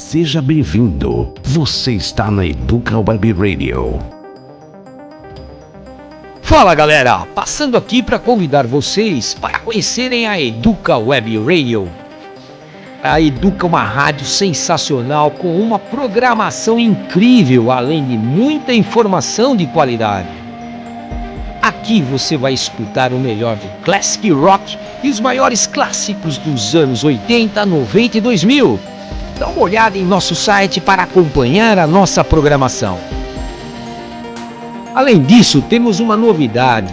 Seja bem-vindo. Você está na Educa Web Radio. Fala galera, passando aqui para convidar vocês para conhecerem a Educa Web Radio. A Educa é uma rádio sensacional com uma programação incrível, além de muita informação de qualidade. Aqui você vai escutar o melhor do classic rock e os maiores clássicos dos anos 80, 90 e 2000. Dá uma olhada em nosso site para acompanhar a nossa programação. Além disso, temos uma novidade.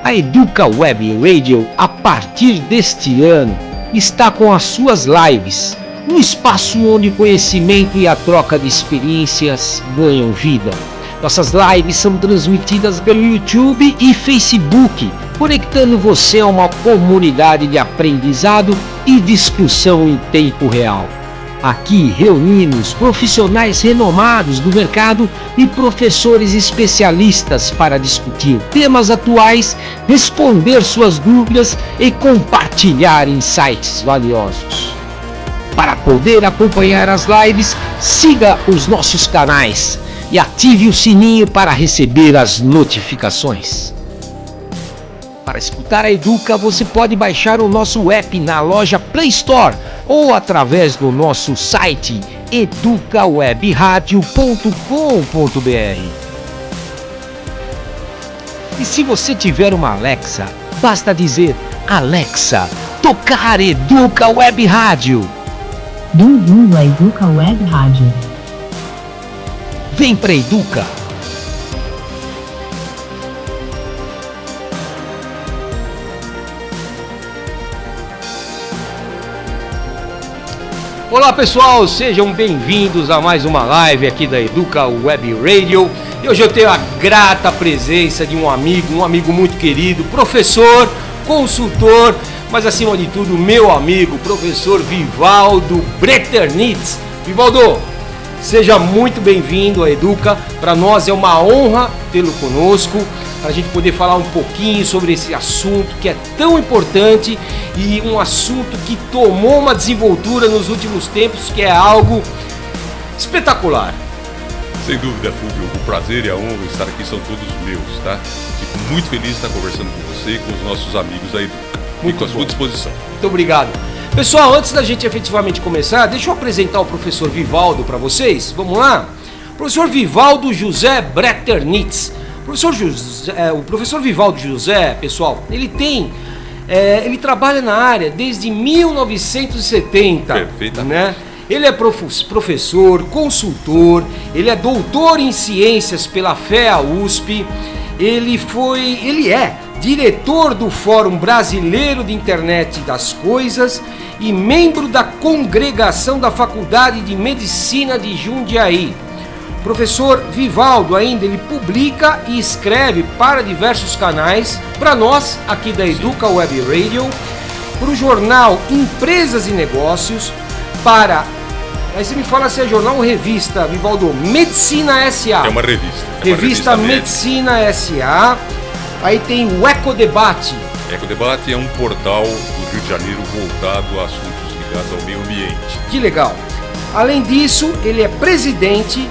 A Educa Web Radio, a partir deste ano, está com as suas lives, um espaço onde o conhecimento e a troca de experiências ganham vida. Nossas lives são transmitidas pelo YouTube e Facebook, conectando você a uma comunidade de aprendizado e discussão em tempo real. Aqui reunimos profissionais renomados do mercado e professores especialistas para discutir temas atuais, responder suas dúvidas e compartilhar insights valiosos. Para poder acompanhar as lives, siga os nossos canais e ative o sininho para receber as notificações. Para escutar a Educa, você pode baixar o nosso app na loja Play Store ou através do nosso site educawebradio.com.br. E se você tiver uma Alexa, basta dizer: Alexa, tocar Educa Web Rádio. Bem-vindo à Educa Web Rádio. Vem pra Educa. Olá pessoal, sejam bem-vindos a mais uma live aqui da Educa Web Radio. E hoje eu tenho a grata presença de um amigo muito querido, professor, consultor, mas acima de tudo meu amigo, professor Vivaldo Bretternitz. Vivaldo, seja muito bem-vindo à Educa. Para nós é uma honra tê-lo conosco, para a gente poder falar um pouquinho sobre esse assunto que é tão importante e um assunto que tomou uma desenvoltura nos últimos tempos, que é algo espetacular. Sem dúvida, Fulvio, o prazer e a honra de estar aqui são todos meus, tá? Fico muito feliz de estar conversando com você e com os nossos amigos da Educa. Fico à sua disposição. Muito obrigado. Pessoal, antes da gente efetivamente começar, deixa eu apresentar o professor Vivaldo para vocês. Vamos lá? Professor Vivaldo José Bretternitz. O professor Vivaldo José, pessoal, ele trabalha na área desde 1970. Perfeito. Né? Ele é professor, consultor, ele é doutor em ciências pela FEA USP, ele é diretor do Fórum Brasileiro de Internet das Coisas e membro da congregação da Faculdade de Medicina de Jundiaí. Professor Vivaldo ainda, ele publica e escreve para diversos canais, para nós aqui da Educa Web Radio, para o jornal Empresas e Negócios, aí você me fala se é jornal ou revista, Vivaldo, Medicina S.A. É uma revista. Revista Medicina S.A. Aí tem o Ecodebate. Ecodebate é um portal do Rio de Janeiro voltado a assuntos ligados ao meio ambiente. Que legal. Além disso, ele é presidente,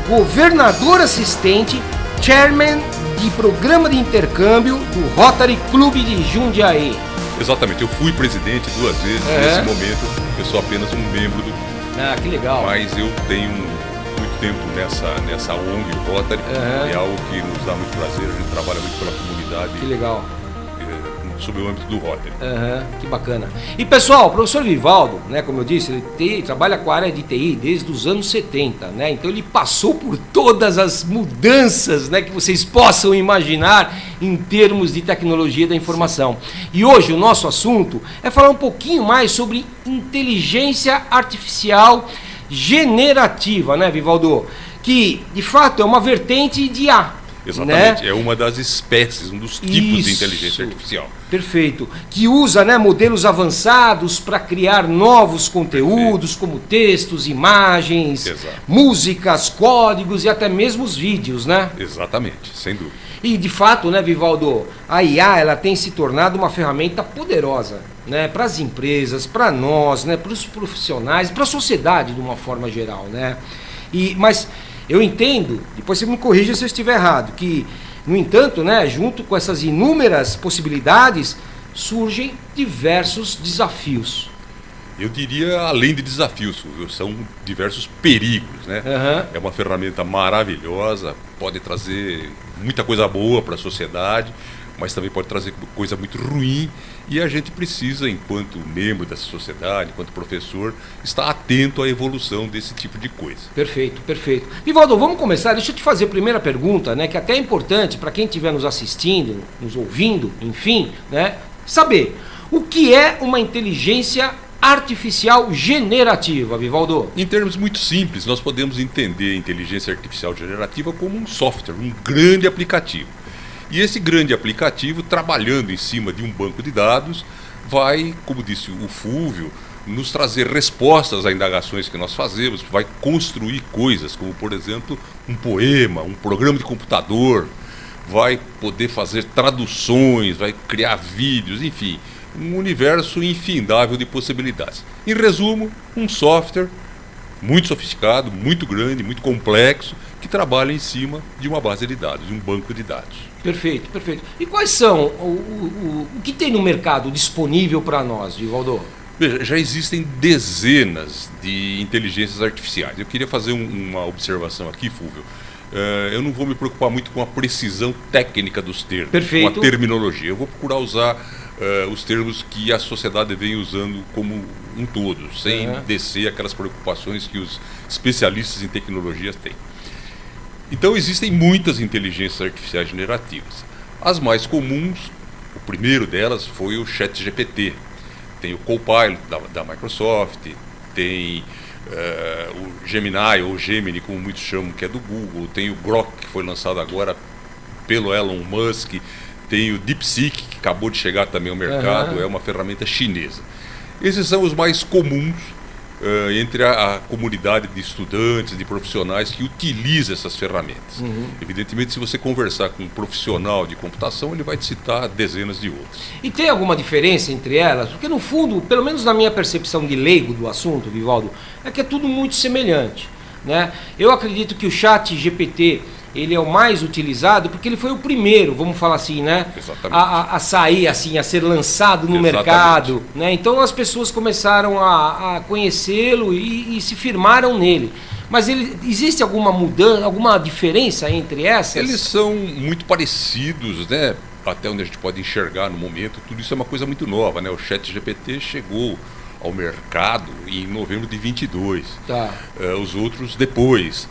governador assistente, chairman de programa de intercâmbio do Rotary Clube de Jundiaí. Exatamente, eu fui presidente 2 vezes, nesse momento eu sou apenas um membro do clube. Ah, que legal. Mas eu tenho muito tempo nessa ONG Rotary, é algo que nos dá muito prazer, a gente trabalha muito pela comunidade. Que legal. Sob o âmbito do Rotary. Que bacana. E pessoal, o professor Vivaldo, né, como eu disse, ele trabalha com a área de TI desde os anos 70, né? Então ele passou por todas as mudanças, né, que vocês possam imaginar em termos de tecnologia da informação. E hoje o nosso assunto é falar um pouquinho mais sobre inteligência artificial generativa, né, Vivaldo? Que de fato é uma vertente de IA. Exatamente, né? É uma das espécies, um dos tipos de inteligência artificial. Perfeito. Que usa, né, modelos avançados para criar novos conteúdos, como textos, imagens, músicas, códigos e até mesmo os vídeos, né? Exatamente, sem dúvida. E de fato, né, Vivaldo, a IA ela tem se tornado uma ferramenta poderosa, né, para as empresas, para nós, né, para os profissionais, para a sociedade de uma forma geral, né? Mas eu entendo, depois você me corrija se eu estiver errado, que, no entanto, né, junto com essas inúmeras possibilidades, surgem diversos desafios. Eu diria, além de desafios, são diversos perigos, né? É uma ferramenta maravilhosa, pode trazer muita coisa boa para a sociedade, mas também pode trazer coisa muito ruim, e a gente precisa, enquanto membro dessa sociedade, enquanto professor, estar atento à evolução desse tipo de coisa. Perfeito, perfeito. Vivaldo, vamos começar. Deixa eu te fazer a primeira pergunta, né, que até é importante para quem estiver nos assistindo, nos ouvindo, enfim, né, saber o que é uma inteligência artificial generativa, Vivaldo? Em termos muito simples, nós podemos entender a inteligência artificial generativa como um software, um grande aplicativo. E esse grande aplicativo, trabalhando em cima de um banco de dados, vai, como disse o Fúvio, nos trazer respostas a indagações que nós fazemos, vai construir coisas, como, por exemplo, um poema, um programa de computador, vai poder fazer traduções, vai criar vídeos, enfim, um universo infindável de possibilidades. Em resumo, um software muito sofisticado, muito grande, muito complexo, que trabalha em cima de uma base de dados, de um banco de dados. Perfeito, perfeito. E quais são o que tem no mercado disponível para nós, Vivaldo? Veja, já existem dezenas de inteligências artificiais. Eu queria fazer uma observação aqui, Fúvio. Eu não vou me preocupar muito com a precisão técnica dos termos, perfeito, com a terminologia. Eu vou procurar usar os termos que a sociedade vem usando como um todo, sem descer aquelas preocupações que os especialistas em tecnologias têm. Então existem muitas inteligências artificiais generativas. As mais comuns, o primeiro delas foi o ChatGPT. Tem o Copilot da Microsoft, tem o Gemini, ou Gemini, como muitos chamam, que é do Google, tem o Grok, que foi lançado agora pelo Elon Musk, tem o DeepSeek, que acabou de chegar também ao mercado, é uma ferramenta chinesa. Esses são os mais comuns entre a comunidade de estudantes, de profissionais que utiliza essas ferramentas. Evidentemente, se você conversar com um profissional de computação, ele vai te citar dezenas de outras. E tem alguma diferença entre elas? Porque no fundo, pelo menos na minha percepção de leigo do assunto, Vivaldo, é que é tudo muito semelhante, né? Eu acredito que o ChatGPT ele é o mais utilizado porque ele foi o primeiro, vamos falar assim, né? A sair, assim, a ser lançado no mercado, né? Então as pessoas começaram a conhecê-lo e se firmaram nele. Mas existe alguma mudança, alguma diferença entre essas? Eles são muito parecidos, né? Até onde a gente pode enxergar no momento, tudo isso é uma coisa muito nova, né? O ChatGPT chegou ao mercado em novembro de 22, os outros depois.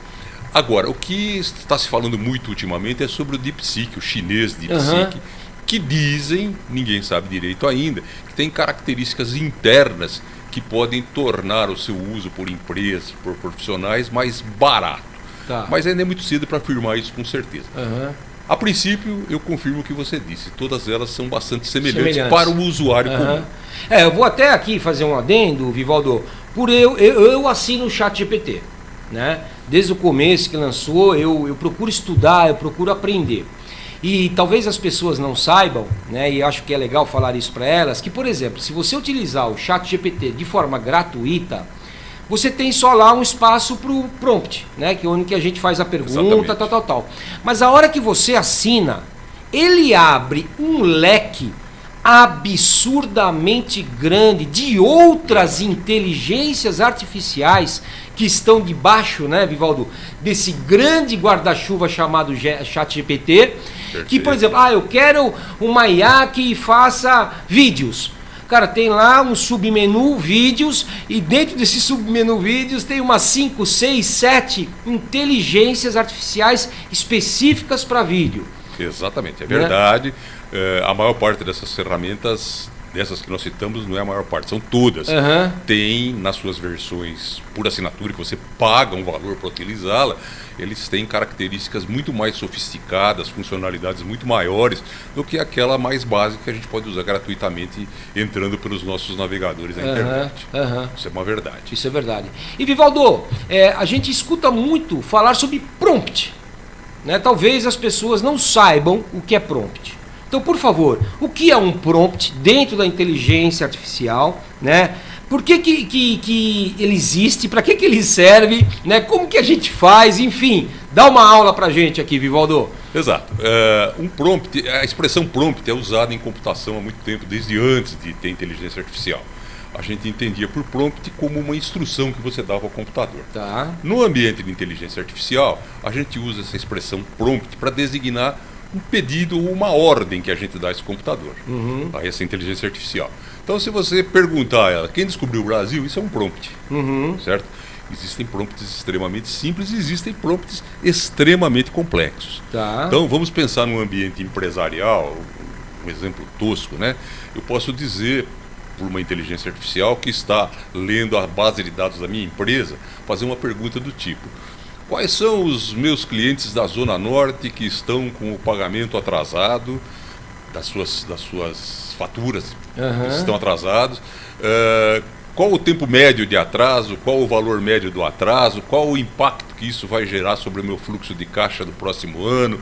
Agora, o que está se falando muito ultimamente é sobre o DeepSeek, o chinês DeepSeek, que dizem, ninguém sabe direito ainda, que tem características internas que podem tornar o seu uso por empresas, por profissionais, mais barato. Mas ainda é muito cedo para afirmar isso com certeza. A princípio, eu confirmo o que você disse, todas elas são bastante semelhantes para o usuário comum. Eu vou até aqui fazer um adendo, Vivaldo, eu assino o ChatGPT, né? Desde o começo que lançou, eu procuro estudar, eu procuro aprender. E talvez as pessoas não saibam, né, e acho que é legal falar isso para elas, que, por exemplo, se você utilizar o ChatGPT de forma gratuita, você tem só lá um espaço para o prompt, né, que é onde a gente faz a pergunta, tal. Mas a hora que você assina, ele abre um leque absurdamente grande de outras inteligências artificiais que estão debaixo, né, Vivaldo, desse grande guarda-chuva chamado ChatGPT, que, por exemplo, eu quero uma IA que faça vídeos. Cara, tem lá um submenu vídeos e dentro desse submenu vídeos tem umas 5, 6, 7 inteligências artificiais específicas para vídeo. Exatamente, é verdade. A maior parte dessas ferramentas, dessas que nós citamos, não é a maior parte, são todas. Tem nas suas versões por assinatura, que você paga um valor para utilizá-la, eles têm características muito mais sofisticadas, funcionalidades muito maiores do que aquela mais básica que a gente pode usar gratuitamente entrando pelos nossos navegadores na internet. Isso é uma verdade. Isso é verdade. E, Vivaldo, a gente escuta muito falar sobre prompt, né? Talvez as pessoas não saibam o que é prompt. Então, por favor, o que é um prompt dentro da inteligência artificial, né? Por que ele existe? Para que ele serve? Né? Como que a gente faz? Enfim, dá uma aula para a gente aqui, Vivaldo. Exato. Um prompt, a expressão prompt é usada em computação há muito tempo, desde antes de ter inteligência artificial. A gente entendia por prompt como uma instrução que você dava ao computador. Tá. No ambiente de inteligência artificial, a gente usa essa expressão prompt para designar um pedido ou uma ordem que a gente dá a esse computador, a essa inteligência artificial. Então, se você perguntar a ela, quem descobriu o Brasil, isso é um prompt, certo? Existem prompts extremamente simples e existem prompts extremamente complexos. Tá. Então, vamos pensar num ambiente empresarial, um exemplo tosco, né? Eu posso dizer por uma inteligência artificial que está lendo a base de dados da minha empresa, fazer uma pergunta do tipo: quais são os meus clientes da Zona Norte que estão com o pagamento atrasado das suas faturas, que estão atrasados? Qual o tempo médio de atraso? Qual o valor médio do atraso? Qual o impacto que isso vai gerar sobre o meu fluxo de caixa do próximo ano?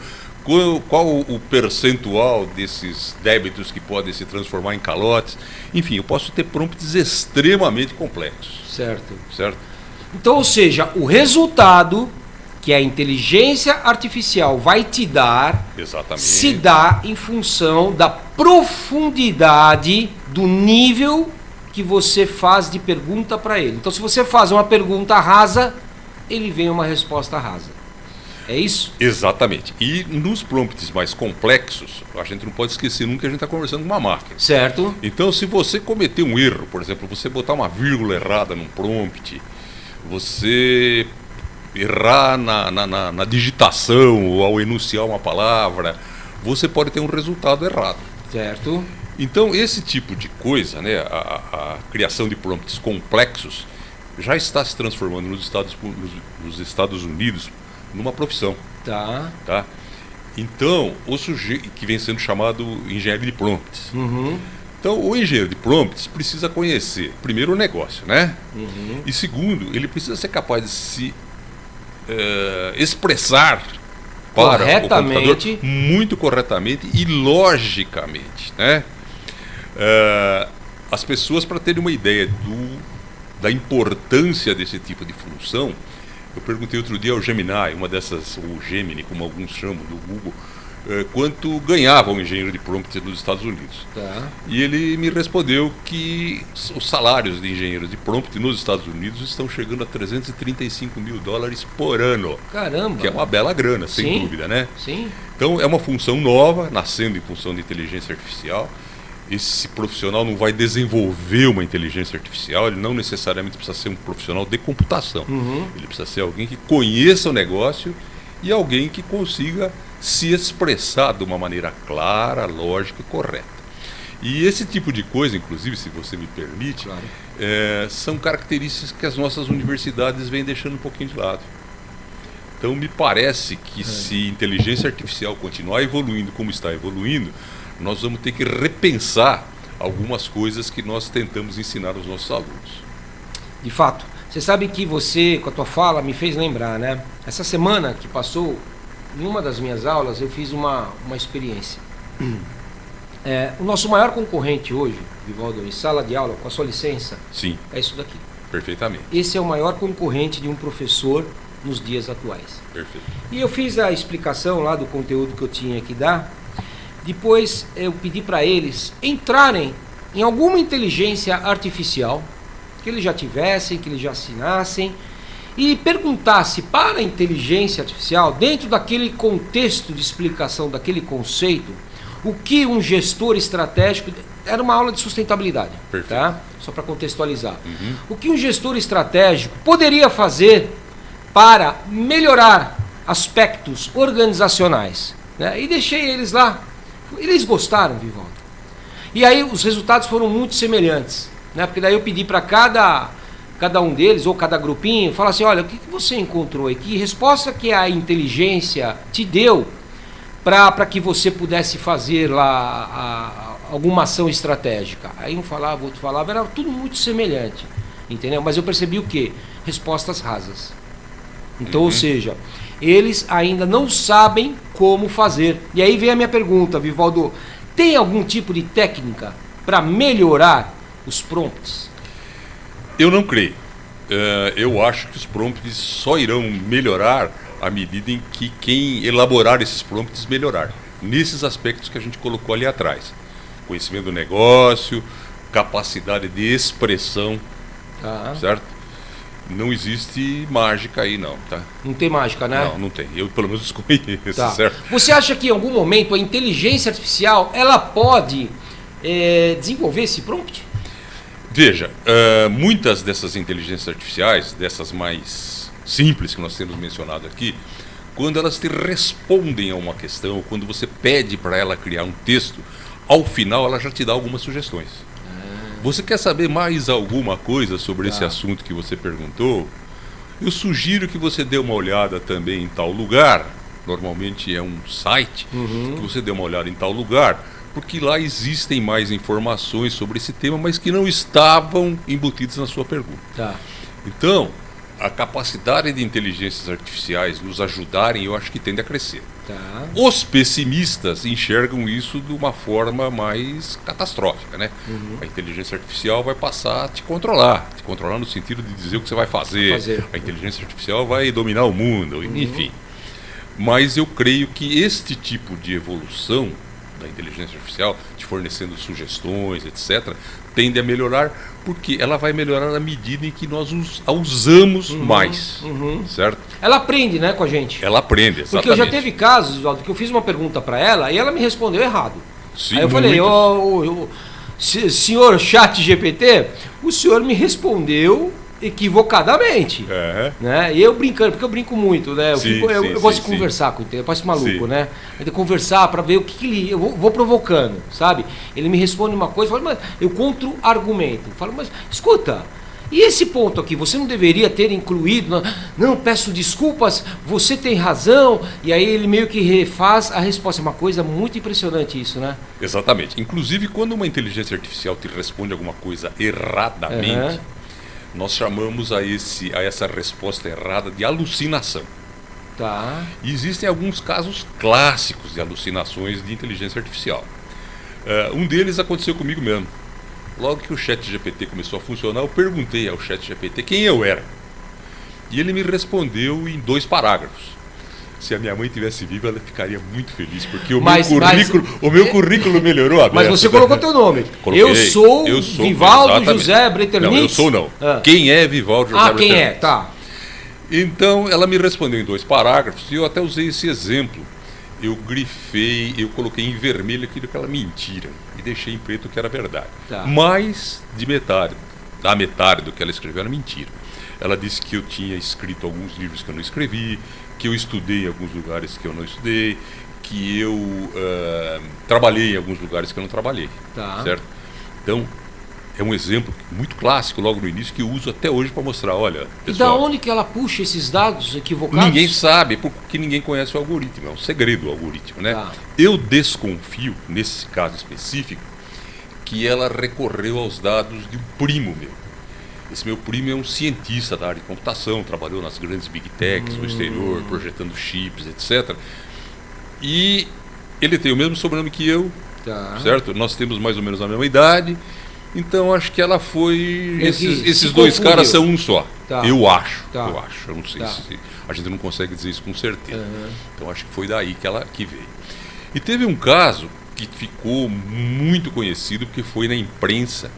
Qual o percentual desses débitos que podem se transformar em calotes? Enfim, eu posso ter prompts extremamente complexos. Certo. Certo? Então, ou seja, o resultado que a inteligência artificial vai te dar Exatamente. se dá em função da profundidade do nível que você faz de pergunta para ele. Então, se você faz uma pergunta rasa, ele vem uma resposta rasa. É isso? Exatamente. E nos prompts mais complexos, a gente não pode esquecer nunca que a gente está conversando com uma máquina. Certo. Então, se você cometer um erro, por exemplo, você botar uma vírgula errada num prompt, você errar na digitação ou ao enunciar uma palavra, você pode ter um resultado errado. Certo. Então, esse tipo de coisa, né, a criação de prompts complexos, já está se transformando nos Estados Unidos numa profissão. Tá. Tá? Então, o sujeito que vem sendo chamado engenheiro de prompts. Então, o engenheiro de prompts precisa conhecer, primeiro, o negócio, né? E segundo, ele precisa ser capaz de se expressar para o computador muito corretamente e logicamente, né? As pessoas, para terem uma ideia da importância desse tipo de função, eu perguntei outro dia ao Gemini, uma dessas, o Gemini, como alguns chamam, do Google, quanto ganhava um engenheiro de prompt nos Estados Unidos. Tá. E ele me respondeu que os salários de engenheiros de prompt nos Estados Unidos estão chegando a $335 mil por ano. Caramba! Que é uma bela grana, sem Sim. dúvida, né? Sim. Então é uma função nova, nascendo em função de inteligência artificial. Esse profissional não vai desenvolver uma inteligência artificial, ele não necessariamente precisa ser um profissional de computação. Ele precisa ser alguém que conheça o negócio e alguém que consiga se expressar de uma maneira clara, lógica e correta. E esse tipo de coisa, inclusive, se você me permite, Claro. São características que as nossas universidades vêm deixando um pouquinho de lado. Então me parece que se inteligência artificial continuar evoluindo como está evoluindo, nós vamos ter que repensar algumas coisas que nós tentamos ensinar aos nossos alunos. De fato. Você sabe que você, com a tua fala, me fez lembrar, né? Essa semana que passou, em uma das minhas aulas, eu fiz uma experiência. O nosso maior concorrente hoje, Vivaldo, em sala de aula, com a sua licença, Sim, é isso daqui. perfeitamente. Esse é o maior concorrente de um professor nos dias atuais. Perfeito. E eu fiz a explicação lá do conteúdo que eu tinha que dar. Depois eu pedi para eles entrarem em alguma inteligência artificial que eles já tivessem, que eles já assinassem, e perguntasse para a inteligência artificial, dentro daquele contexto de explicação daquele conceito, o que um gestor estratégico... Era uma aula de sustentabilidade, tá? Só para contextualizar. O que um gestor estratégico poderia fazer para melhorar aspectos organizacionais, né? E deixei eles lá. Eles gostaram, Vivaldo. E aí os resultados foram muito semelhantes, né? Porque daí eu pedi para cada um deles, ou cada grupinho, falar assim, olha, o que você encontrou aí? Que resposta que a inteligência te deu para que você pudesse fazer lá alguma ação estratégica? Aí um falava, outro falava, era tudo muito semelhante, entendeu? Mas eu percebi o quê? Respostas rasas. Então, ou seja, eles ainda não sabem como fazer. E aí vem a minha pergunta, Vivaldo, tem algum tipo de técnica para melhorar os prompts? Eu não creio. Eu acho que os prompts só irão melhorar à medida em que quem elaborar esses prompts melhorar. Nesses aspectos que a gente colocou ali atrás. Conhecimento do negócio, capacidade de expressão, certo? Não existe mágica aí não, tá? Não tem mágica, né? Não tem. Eu pelo menos desconheço, Tá. certo? Você acha que em algum momento a inteligência artificial ela pode desenvolver esse prompt? Veja, muitas dessas inteligências artificiais, dessas mais simples que nós temos mencionado aqui, quando elas te respondem a uma questão, quando você pede para ela criar um texto, ao final ela já te dá algumas sugestões. Você quer saber mais alguma coisa sobre esse assunto que você perguntou? Eu sugiro que você dê uma olhada também em tal lugar. Normalmente é um site que você dê uma olhada em tal lugar, porque lá existem mais informações sobre esse tema, mas que não estavam embutidas na sua pergunta. Tá. Então, a capacidade de inteligências artificiais nos ajudarem, eu acho que tende a crescer. Tá. Os pessimistas enxergam isso de uma forma mais catastrófica, né? A inteligência artificial vai passar a te controlar no sentido de dizer o que você vai fazer. A inteligência artificial vai dominar o mundo, enfim. Mas eu creio que este tipo de evolução da inteligência artificial, te fornecendo sugestões, etc., tende a melhorar, porque ela vai melhorar na medida em que nós a usamos mais, certo? Ela aprende, né, com a gente. Ela aprende, exatamente. Porque eu já teve casos, Oswaldo, que eu fiz uma pergunta para ela e ela me respondeu errado. Sim, aí eu falei, senhor ChatGPT, o senhor me respondeu equivocadamente. Né? E eu brincando, porque eu brinco muito, né? Eu gosto de conversar com ele, eu passo maluco, né? De conversar para ver o que ele. Eu vou provocando, sabe? Ele me responde uma coisa, eu falo, mas eu contra-argumento. Eu falo, mas escuta, e esse ponto aqui, você não deveria ter incluído? Não, peço desculpas, você tem razão. E aí ele meio que refaz a resposta. É uma coisa muito impressionante isso, né? Exatamente. Inclusive, quando uma inteligência artificial te responde alguma coisa erradamente, nós chamamos a essa resposta errada de alucinação. Tá. E existem alguns casos clássicos de alucinações de inteligência artificial. Um deles aconteceu comigo mesmo. Logo que o ChatGPT começou a funcionar, eu perguntei ao ChatGPT quem eu era. E ele me respondeu em 2 parágrafos. Se a minha mãe tivesse viva, ela ficaria muito feliz, porque o meu currículo melhorou a beça. Mas você colocou teu nome. Coloquei, eu sou Vivaldo exatamente. José Breiternitz. Não, eu sou não. Quem é Vivaldo José Breiternitz? Quem é? Tá. Então, ela me respondeu em 2 parágrafos, e eu até usei esse exemplo. Eu grifei, eu coloquei em vermelho aquilo que era mentira, e deixei em preto o que era verdade. Tá. Mais da metade do que ela escreveu era mentira. Ela disse que eu tinha escrito alguns livros que eu não escrevi, que eu estudei em alguns lugares que eu não estudei, que eu trabalhei em alguns lugares que eu não trabalhei, certo? Então, é um exemplo muito clássico logo no início que eu uso até hoje para mostrar, olha, pessoal, e da onde que ela puxa esses dados equivocados? Ninguém sabe, porque ninguém conhece o algoritmo, é um segredo o algoritmo, né? Tá. Eu desconfio, nesse caso específico, que ela recorreu aos dados de um primo meu. Esse meu primo é um cientista da área de computação, trabalhou nas grandes big techs no exterior, projetando chips, etc. E ele tem o mesmo sobrenome que eu, certo? Nós temos mais ou menos a mesma idade, então acho que ela foi... Esses 2 caras são um só. Eu acho, eu não sei se... A gente não consegue dizer isso com certeza. Então acho que foi daí que veio. E teve um caso que ficou muito conhecido, porque foi na imprensa.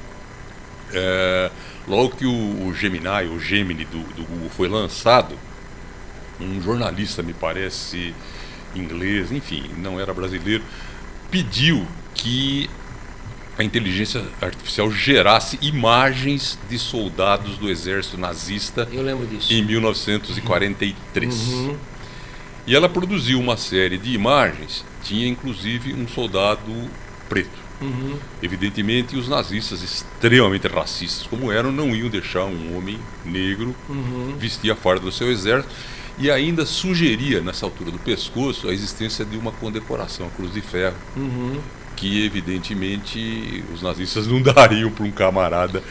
Logo que o Gemini do Google foi lançado, um jornalista, me parece, inglês, enfim, não era brasileiro, pediu que a inteligência artificial gerasse imagens de soldados do exército nazista. Eu lembro disso. Em 1943. E ela produziu uma série de imagens, tinha inclusive um soldado preto. Evidentemente, os nazistas, extremamente racistas como eram, não iam deixar um homem negro vestir a farda do seu exército, e ainda sugeria, nessa altura do pescoço, a existência de uma condecoração, a Cruz de Ferro, que evidentemente os nazistas não dariam para um camarada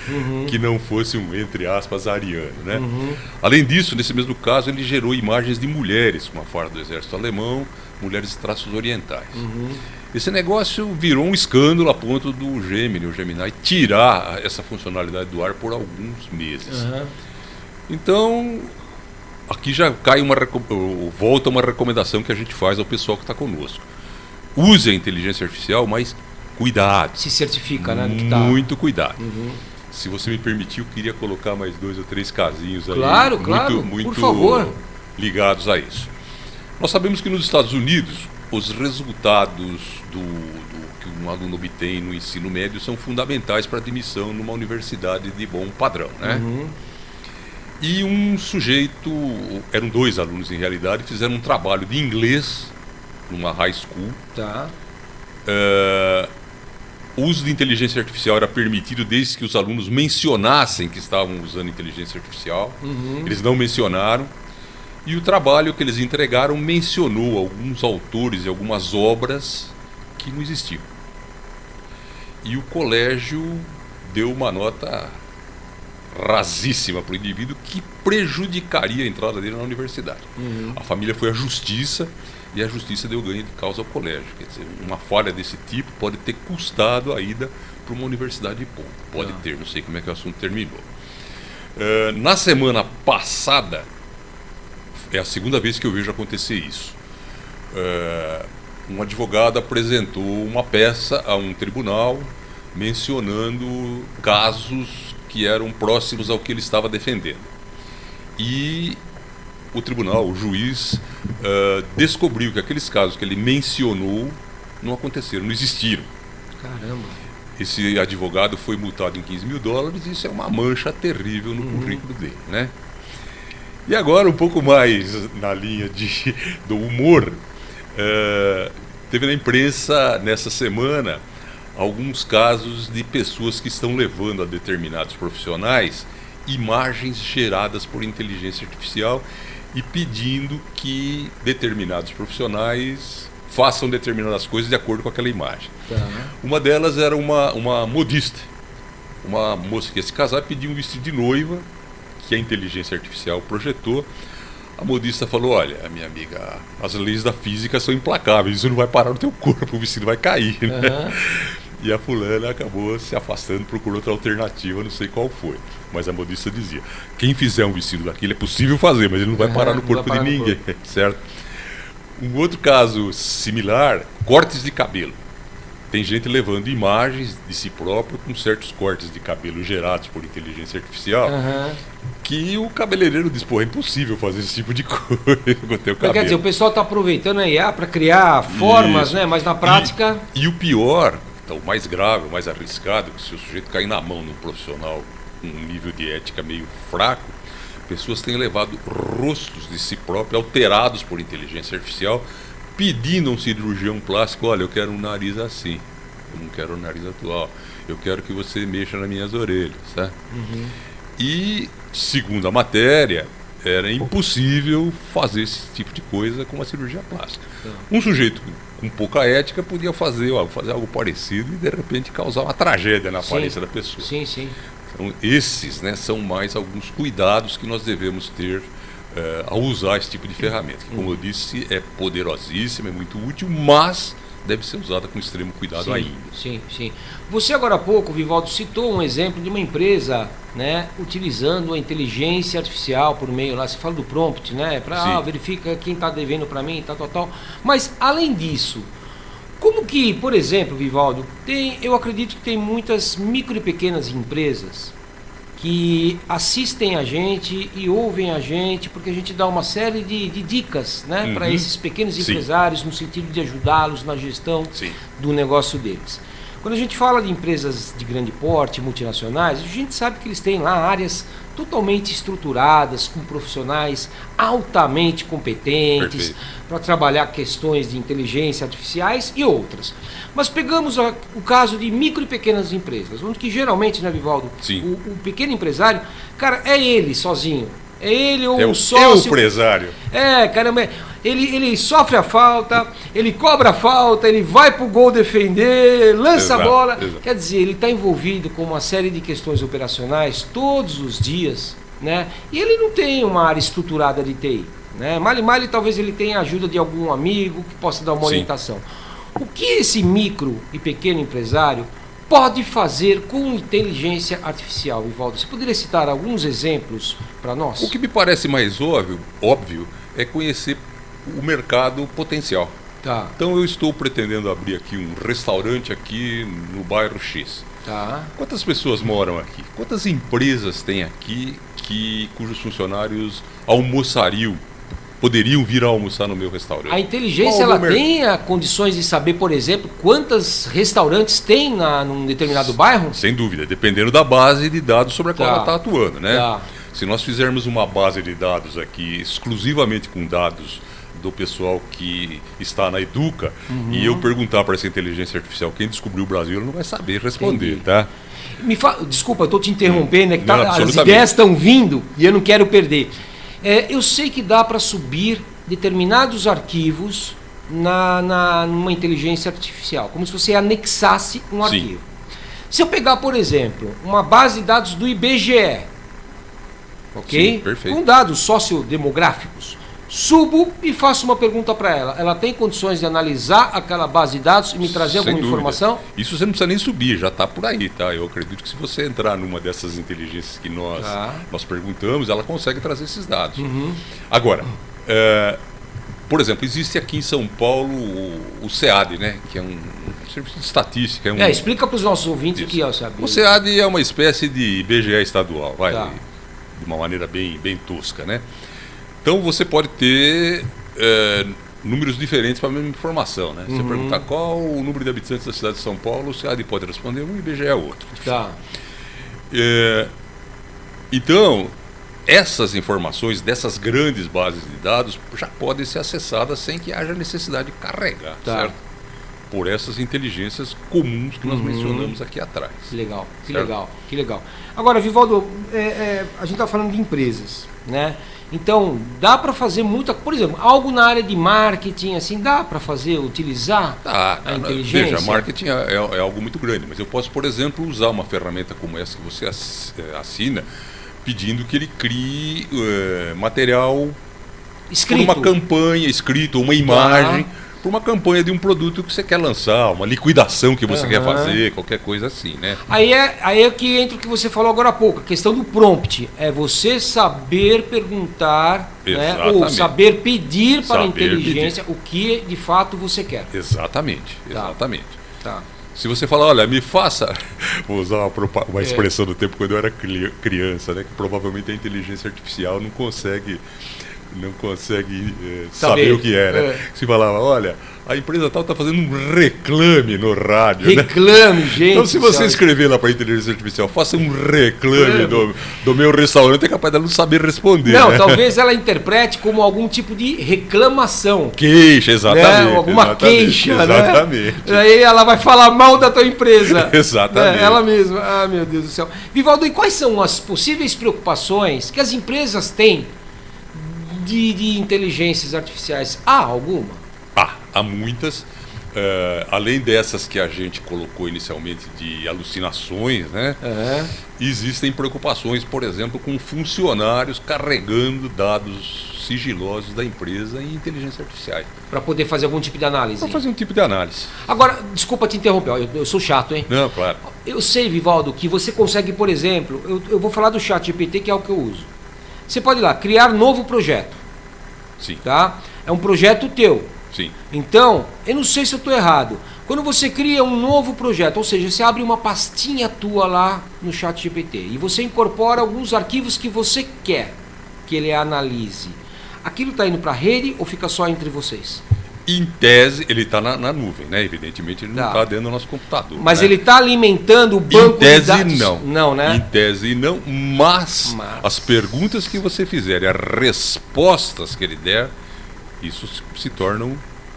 que não fosse um, entre aspas, ariano, né? Além disso, nesse mesmo caso, ele gerou imagens de mulheres com a farda do exército alemão, mulheres de traços orientais. Esse negócio virou um escândalo a ponto do Gemini, o Gemini, tirar essa funcionalidade do ar por alguns meses. Então, aqui já cai volta uma recomendação que a gente faz ao pessoal que está conosco. Use a inteligência artificial, mas cuidado. Se certifica, né? Do que tá. Muito cuidado. Se você me permitir, eu queria colocar mais 2 ou 3 casinhos aí. Claro, muito por favor. Ligados a isso. Nós sabemos que nos Estados Unidos, os resultados que um aluno obtém no ensino médio são fundamentais para a admissão numa universidade de bom padrão, né? E um sujeito, eram 2 alunos em realidade, fizeram um trabalho de inglês numa high school. Tá. O uso de inteligência artificial era permitido desde que os alunos mencionassem que estavam usando inteligência artificial. Eles não mencionaram. E o trabalho que eles entregaram mencionou alguns autores e algumas obras que não existiam. E o colégio deu uma nota rasíssima para o indivíduo que prejudicaria a entrada dele na universidade. A família foi à justiça e a justiça deu ganho de causa ao colégio. Quer dizer, uma falha desse tipo pode ter custado a ida para uma universidade de ponta. Pode ter, não sei como é que o assunto terminou. Na semana passada, é a segunda vez que eu vejo acontecer isso. Um advogado apresentou uma peça a um tribunal mencionando casos que eram próximos ao que ele estava defendendo. E o tribunal, o juiz, descobriu que aqueles casos que ele mencionou não aconteceram, não existiram. Caramba. Esse advogado foi multado em $15.000 e isso é uma mancha terrível no currículo dele, né? E agora, um pouco mais na linha do humor, teve na imprensa, nessa semana, alguns casos de pessoas que estão levando a determinados profissionais imagens geradas por inteligência artificial e pedindo que determinados profissionais façam determinadas coisas de acordo com aquela imagem. Uma delas era uma modista, uma moça que ia se casar, pediu um vestido de noiva, que a inteligência artificial projetou. A modista falou: olha, minha amiga, as leis da física são implacáveis, isso não vai parar no teu corpo, o vestido vai cair, né? E a fulana acabou se afastando, procurou outra alternativa, não sei qual foi. Mas a modista dizia: quem fizer um vestido daquilo é possível fazer, mas ele não vai parar no corpo de ninguém, certo? Um outro caso similar, cortes de cabelo. Tem gente levando imagens de si próprio com certos cortes de cabelo gerados por inteligência artificial, que o cabeleireiro diz: pô, é impossível fazer esse tipo de coisa com o teu cabelo. Quer dizer, o pessoal está aproveitando a IA para criar formas, né? Mas na prática... E o pior, então, o mais grave, o mais arriscado, que se o sujeito cair na mão de um profissional com um nível de ética meio fraco, pessoas têm levado rostos de si próprio alterados por inteligência artificial, pedindo a um cirurgião plástico: olha, eu quero um nariz assim, eu não quero um nariz atual, eu quero que você mexa nas minhas orelhas, tá? E, segundo a matéria, era impossível fazer esse tipo de coisa com uma cirurgia plástica. Um sujeito com pouca ética podia fazer algo parecido e de repente causar uma tragédia na aparência da pessoa. Sim, sim. Então, esses, né, são mais alguns cuidados que nós devemos ter ao usar esse tipo de ferramenta, que, como eu disse, é poderosíssima, é muito útil, mas deve ser usada com extremo cuidado ainda. Sim, sim. Você agora há pouco, Vivaldo, citou um exemplo de uma empresa, né, utilizando a inteligência artificial por meio lá, você fala do prompt, né, para verifica quem está devendo para mim, tal. Mas, além disso, como que, por exemplo, Vivaldo, eu acredito que tem muitas micro e pequenas empresas que assistem a gente e ouvem a gente, porque a gente dá uma série de dicas, né, para esses pequenos empresários, no sentido de ajudá-los na gestão do negócio deles. Quando a gente fala de empresas de grande porte, multinacionais, a gente sabe que eles têm lá áreas totalmente estruturadas, com profissionais altamente competentes para trabalhar questões de inteligência artificiais e outras. Mas pegamos o caso de micro e pequenas empresas, onde que geralmente, né, Vivaldo, o pequeno empresário, cara, é ele sozinho. É ele ou um sócio. É o empresário. Caramba. Ele sofre a falta, ele cobra a falta, ele vai pro gol defender, lança a bola. Exato. Quer dizer, ele está envolvido com uma série de questões operacionais todos os dias, né? E ele não tem uma área estruturada de TI, né? Male talvez ele tenha a ajuda de algum amigo que possa dar uma Sim. orientação. O que esse micro e pequeno empresário pode fazer com inteligência artificial, Ivaldo? Você poderia citar alguns exemplos para nós? O que me parece mais óbvio é conhecer o mercado potencial. Tá, Então eu estou pretendendo abrir aqui um restaurante aqui no bairro X. tá. Quantas pessoas moram aqui? Quantas empresas tem aqui cujos funcionários poderiam vir a almoçar no meu restaurante? A inteligência, Qual ela o meu tem a condições de saber, por exemplo, quantos restaurantes tem num determinado bairro? Sem dúvida, dependendo da base de dados sobre a qual Tá. ela está atuando, né? Tá. Se nós fizermos uma base de dados aqui exclusivamente com dados do pessoal que está na Educa, e eu perguntar para essa inteligência artificial quem descobriu o Brasil, ela não vai saber responder, Entendi. tá? Desculpa, eu estou te interrompendo, é que Não, as absolutamente. ideias estão vindo e eu não quero perder. Eu sei que dá para subir determinados arquivos numa inteligência artificial, como se você anexasse um Sim. arquivo. Se eu pegar, por exemplo, uma base de dados do IBGE, ok? Sim, perfeito. Com dados sociodemográficos, subo e faço uma pergunta para ela. Ela tem condições de analisar aquela base de dados e me trazer Sem alguma dúvida. informação? Isso você não precisa nem subir, já está por aí, tá? Eu acredito que se você entrar numa dessas inteligências que nós perguntamos, ela consegue trazer esses dados. Agora, por exemplo, existe aqui em São Paulo o SEAD, né? Que é um serviço de estatística. Explica para os nossos ouvintes o Isso. que é o SEAD. O SEAD é uma espécie de IBGE estadual, Tá. de uma maneira bem tosca, né? Então você pode ter números diferentes para a mesma informação, né? Você perguntar qual o número de habitantes da cidade de São Paulo, o SEAD pode responder um, o IBGE é outro. Tá. Então, essas informações dessas grandes bases de dados já podem ser acessadas sem que haja necessidade de carregar, Tá. certo? Por essas inteligências comuns que nós mencionamos aqui atrás. Que legal, que Certo. legal, que legal. Agora, Vivaldo, a gente está falando de empresas, né? Então, dá para fazer muita... Por exemplo, algo na área de marketing, assim, dá para fazer, utilizar a inteligência? Veja, marketing é algo muito grande, mas eu posso, por exemplo, usar uma ferramenta como essa que você assina, pedindo que ele crie material Escrito. por uma campanha, escrito, ou uma imagem, por uma campanha de um produto que você quer lançar, uma liquidação que você quer fazer, qualquer coisa assim, né? Aí é que entra o que você falou agora há pouco, a questão do prompt. É você saber perguntar, né, ou Exatamente. saber pedir para a Saber inteligência o que de fato você quer. Exatamente, exatamente. Tá. Se você falar, olha, me faça, vou usar uma expressão do tempo quando eu era criança, né, que provavelmente a inteligência artificial não consegue saber o que é, né? Se falava, olha, a empresa tal está fazendo um reclame no rádio, né? Reclame, gente. Então, se você sabe? escrever lá para a inteligência artificial, faça um reclame do meu restaurante, é capaz dela não saber responder. Não, né? talvez ela interprete como algum tipo de reclamação. Queixa, exatamente. Né? Alguma exatamente, queixa, exatamente. né? Aí ela vai falar mal da tua empresa. Exatamente. Né? Ela mesma. Ah, meu Deus do céu. Vivaldo, e quais são as possíveis preocupações que as empresas têm de inteligências artificiais? Há alguma? Há muitas. Além dessas que a gente colocou inicialmente de alucinações, né? Existem preocupações, por exemplo, com funcionários carregando dados sigilosos da empresa em inteligência artificiais. Para poder fazer algum tipo de análise. Para fazer um tipo de análise. Agora, desculpa te interromper, ó, eu sou chato, hein? Não, claro. Eu sei, Vivaldo, que você consegue, por exemplo, eu vou falar do ChatGPT, que é o que eu uso. Você pode ir lá, criar novo projeto. Sim. Tá? É um projeto teu. Sim. Então, eu não sei se eu estou errado. Quando você cria um novo projeto, ou seja, você abre uma pastinha tua lá no ChatGPT e você incorpora alguns arquivos que você quer que ele analise. Aquilo está indo para a rede ou fica só entre vocês? Em tese, ele está na nuvem, né? Evidentemente, ele não Tá. está dentro do nosso computador. Mas né? ele está alimentando o banco Em tese, de dados? não. Não, né? Em tese, não. Mas as perguntas que você fizer e as respostas que ele der, isso se tornam,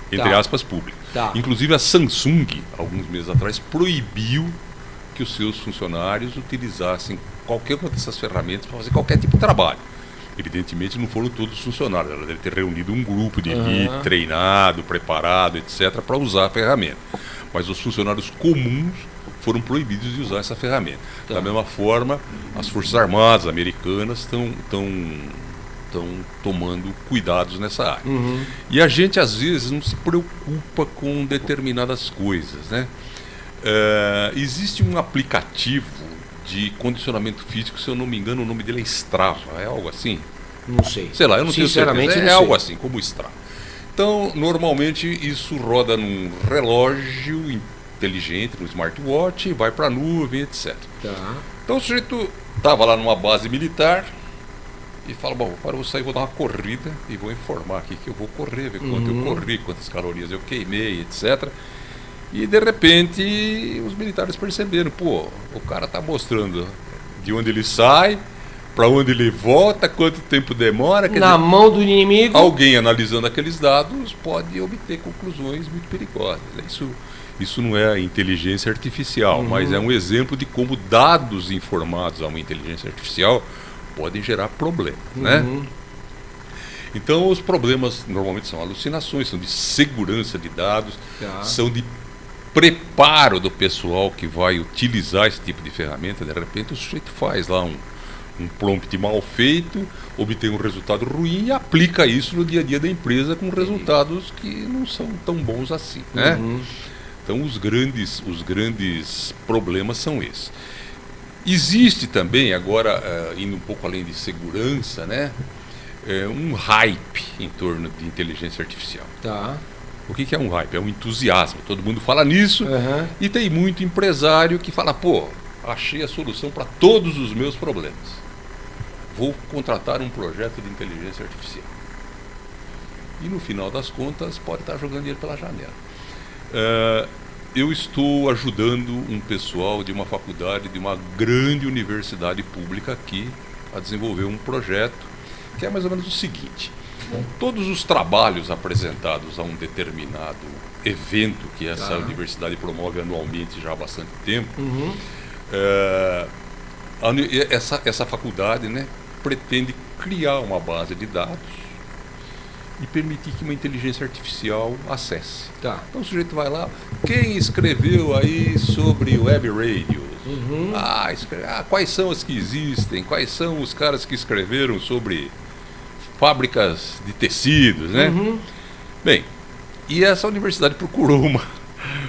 entre Tá. aspas, públicas. Tá. Inclusive, a Samsung, alguns meses atrás, proibiu que os seus funcionários utilizassem qualquer uma dessas ferramentas para fazer qualquer tipo de trabalho. Evidentemente não foram todos os funcionários, ela deve ter reunido um grupo de elite, treinado, preparado, etc., para usar a ferramenta. Mas os funcionários comuns foram proibidos de usar essa ferramenta. Da mesma forma, as Forças Armadas americanas estão tomando cuidados nessa área. E a gente, às vezes, não se preocupa com determinadas coisas, né? Existe um aplicativo de condicionamento físico, se eu não me engano, o nome dele é Strava, é algo assim? Não sei. Sei lá, eu não tenho Sinceramente, certeza. não É sei. algo assim, como o Strava. Então, normalmente, isso roda num relógio inteligente, no smartwatch, vai para a nuvem, etc. Tá. Então, o sujeito estava lá numa base militar e fala, bom, agora eu vou sair, vou dar uma corrida e vou informar aqui que eu vou correr, ver quanto eu corri, quantas calorias eu queimei, etc. E, de repente, os militares perceberam, pô, o cara está mostrando de onde ele sai, para onde ele volta, quanto tempo demora. Quer Na dizer, mão do inimigo. alguém analisando aqueles dados pode obter conclusões muito perigosas. Isso não é inteligência artificial, mas é um exemplo de como dados informados a uma inteligência artificial podem gerar problemas, né? Então, os problemas normalmente são alucinações, são de segurança de dados, são de preparo do pessoal que vai utilizar esse tipo de ferramenta. De repente, o sujeito faz lá um prompt mal feito, obtém um resultado ruim e aplica isso no dia a dia da empresa com resultados que não são tão bons assim, né? Então, os grandes problemas são esses. Existe também, agora, indo um pouco além de segurança, né, um hype em torno de inteligência artificial. Tá. O que é um hype? É um entusiasmo. Todo mundo fala nisso e tem muito empresário que fala, pô, achei a solução para todos os meus problemas. Vou contratar um projeto de inteligência artificial. E no final das contas pode estar jogando dinheiro pela janela. Eu estou ajudando um pessoal de uma faculdade, de uma grande universidade pública aqui, a desenvolver um projeto que é mais ou menos o seguinte: todos os trabalhos apresentados a um determinado evento que essa universidade promove anualmente já há bastante tempo, essa faculdade, né, pretende criar uma base de dados e permitir que uma inteligência artificial acesse. Tá. Então o sujeito vai lá, quem escreveu aí sobre web radio? Quais são as que existem? Quais são os caras que escreveram sobre fábricas de tecidos, né? Bem, e essa universidade procurou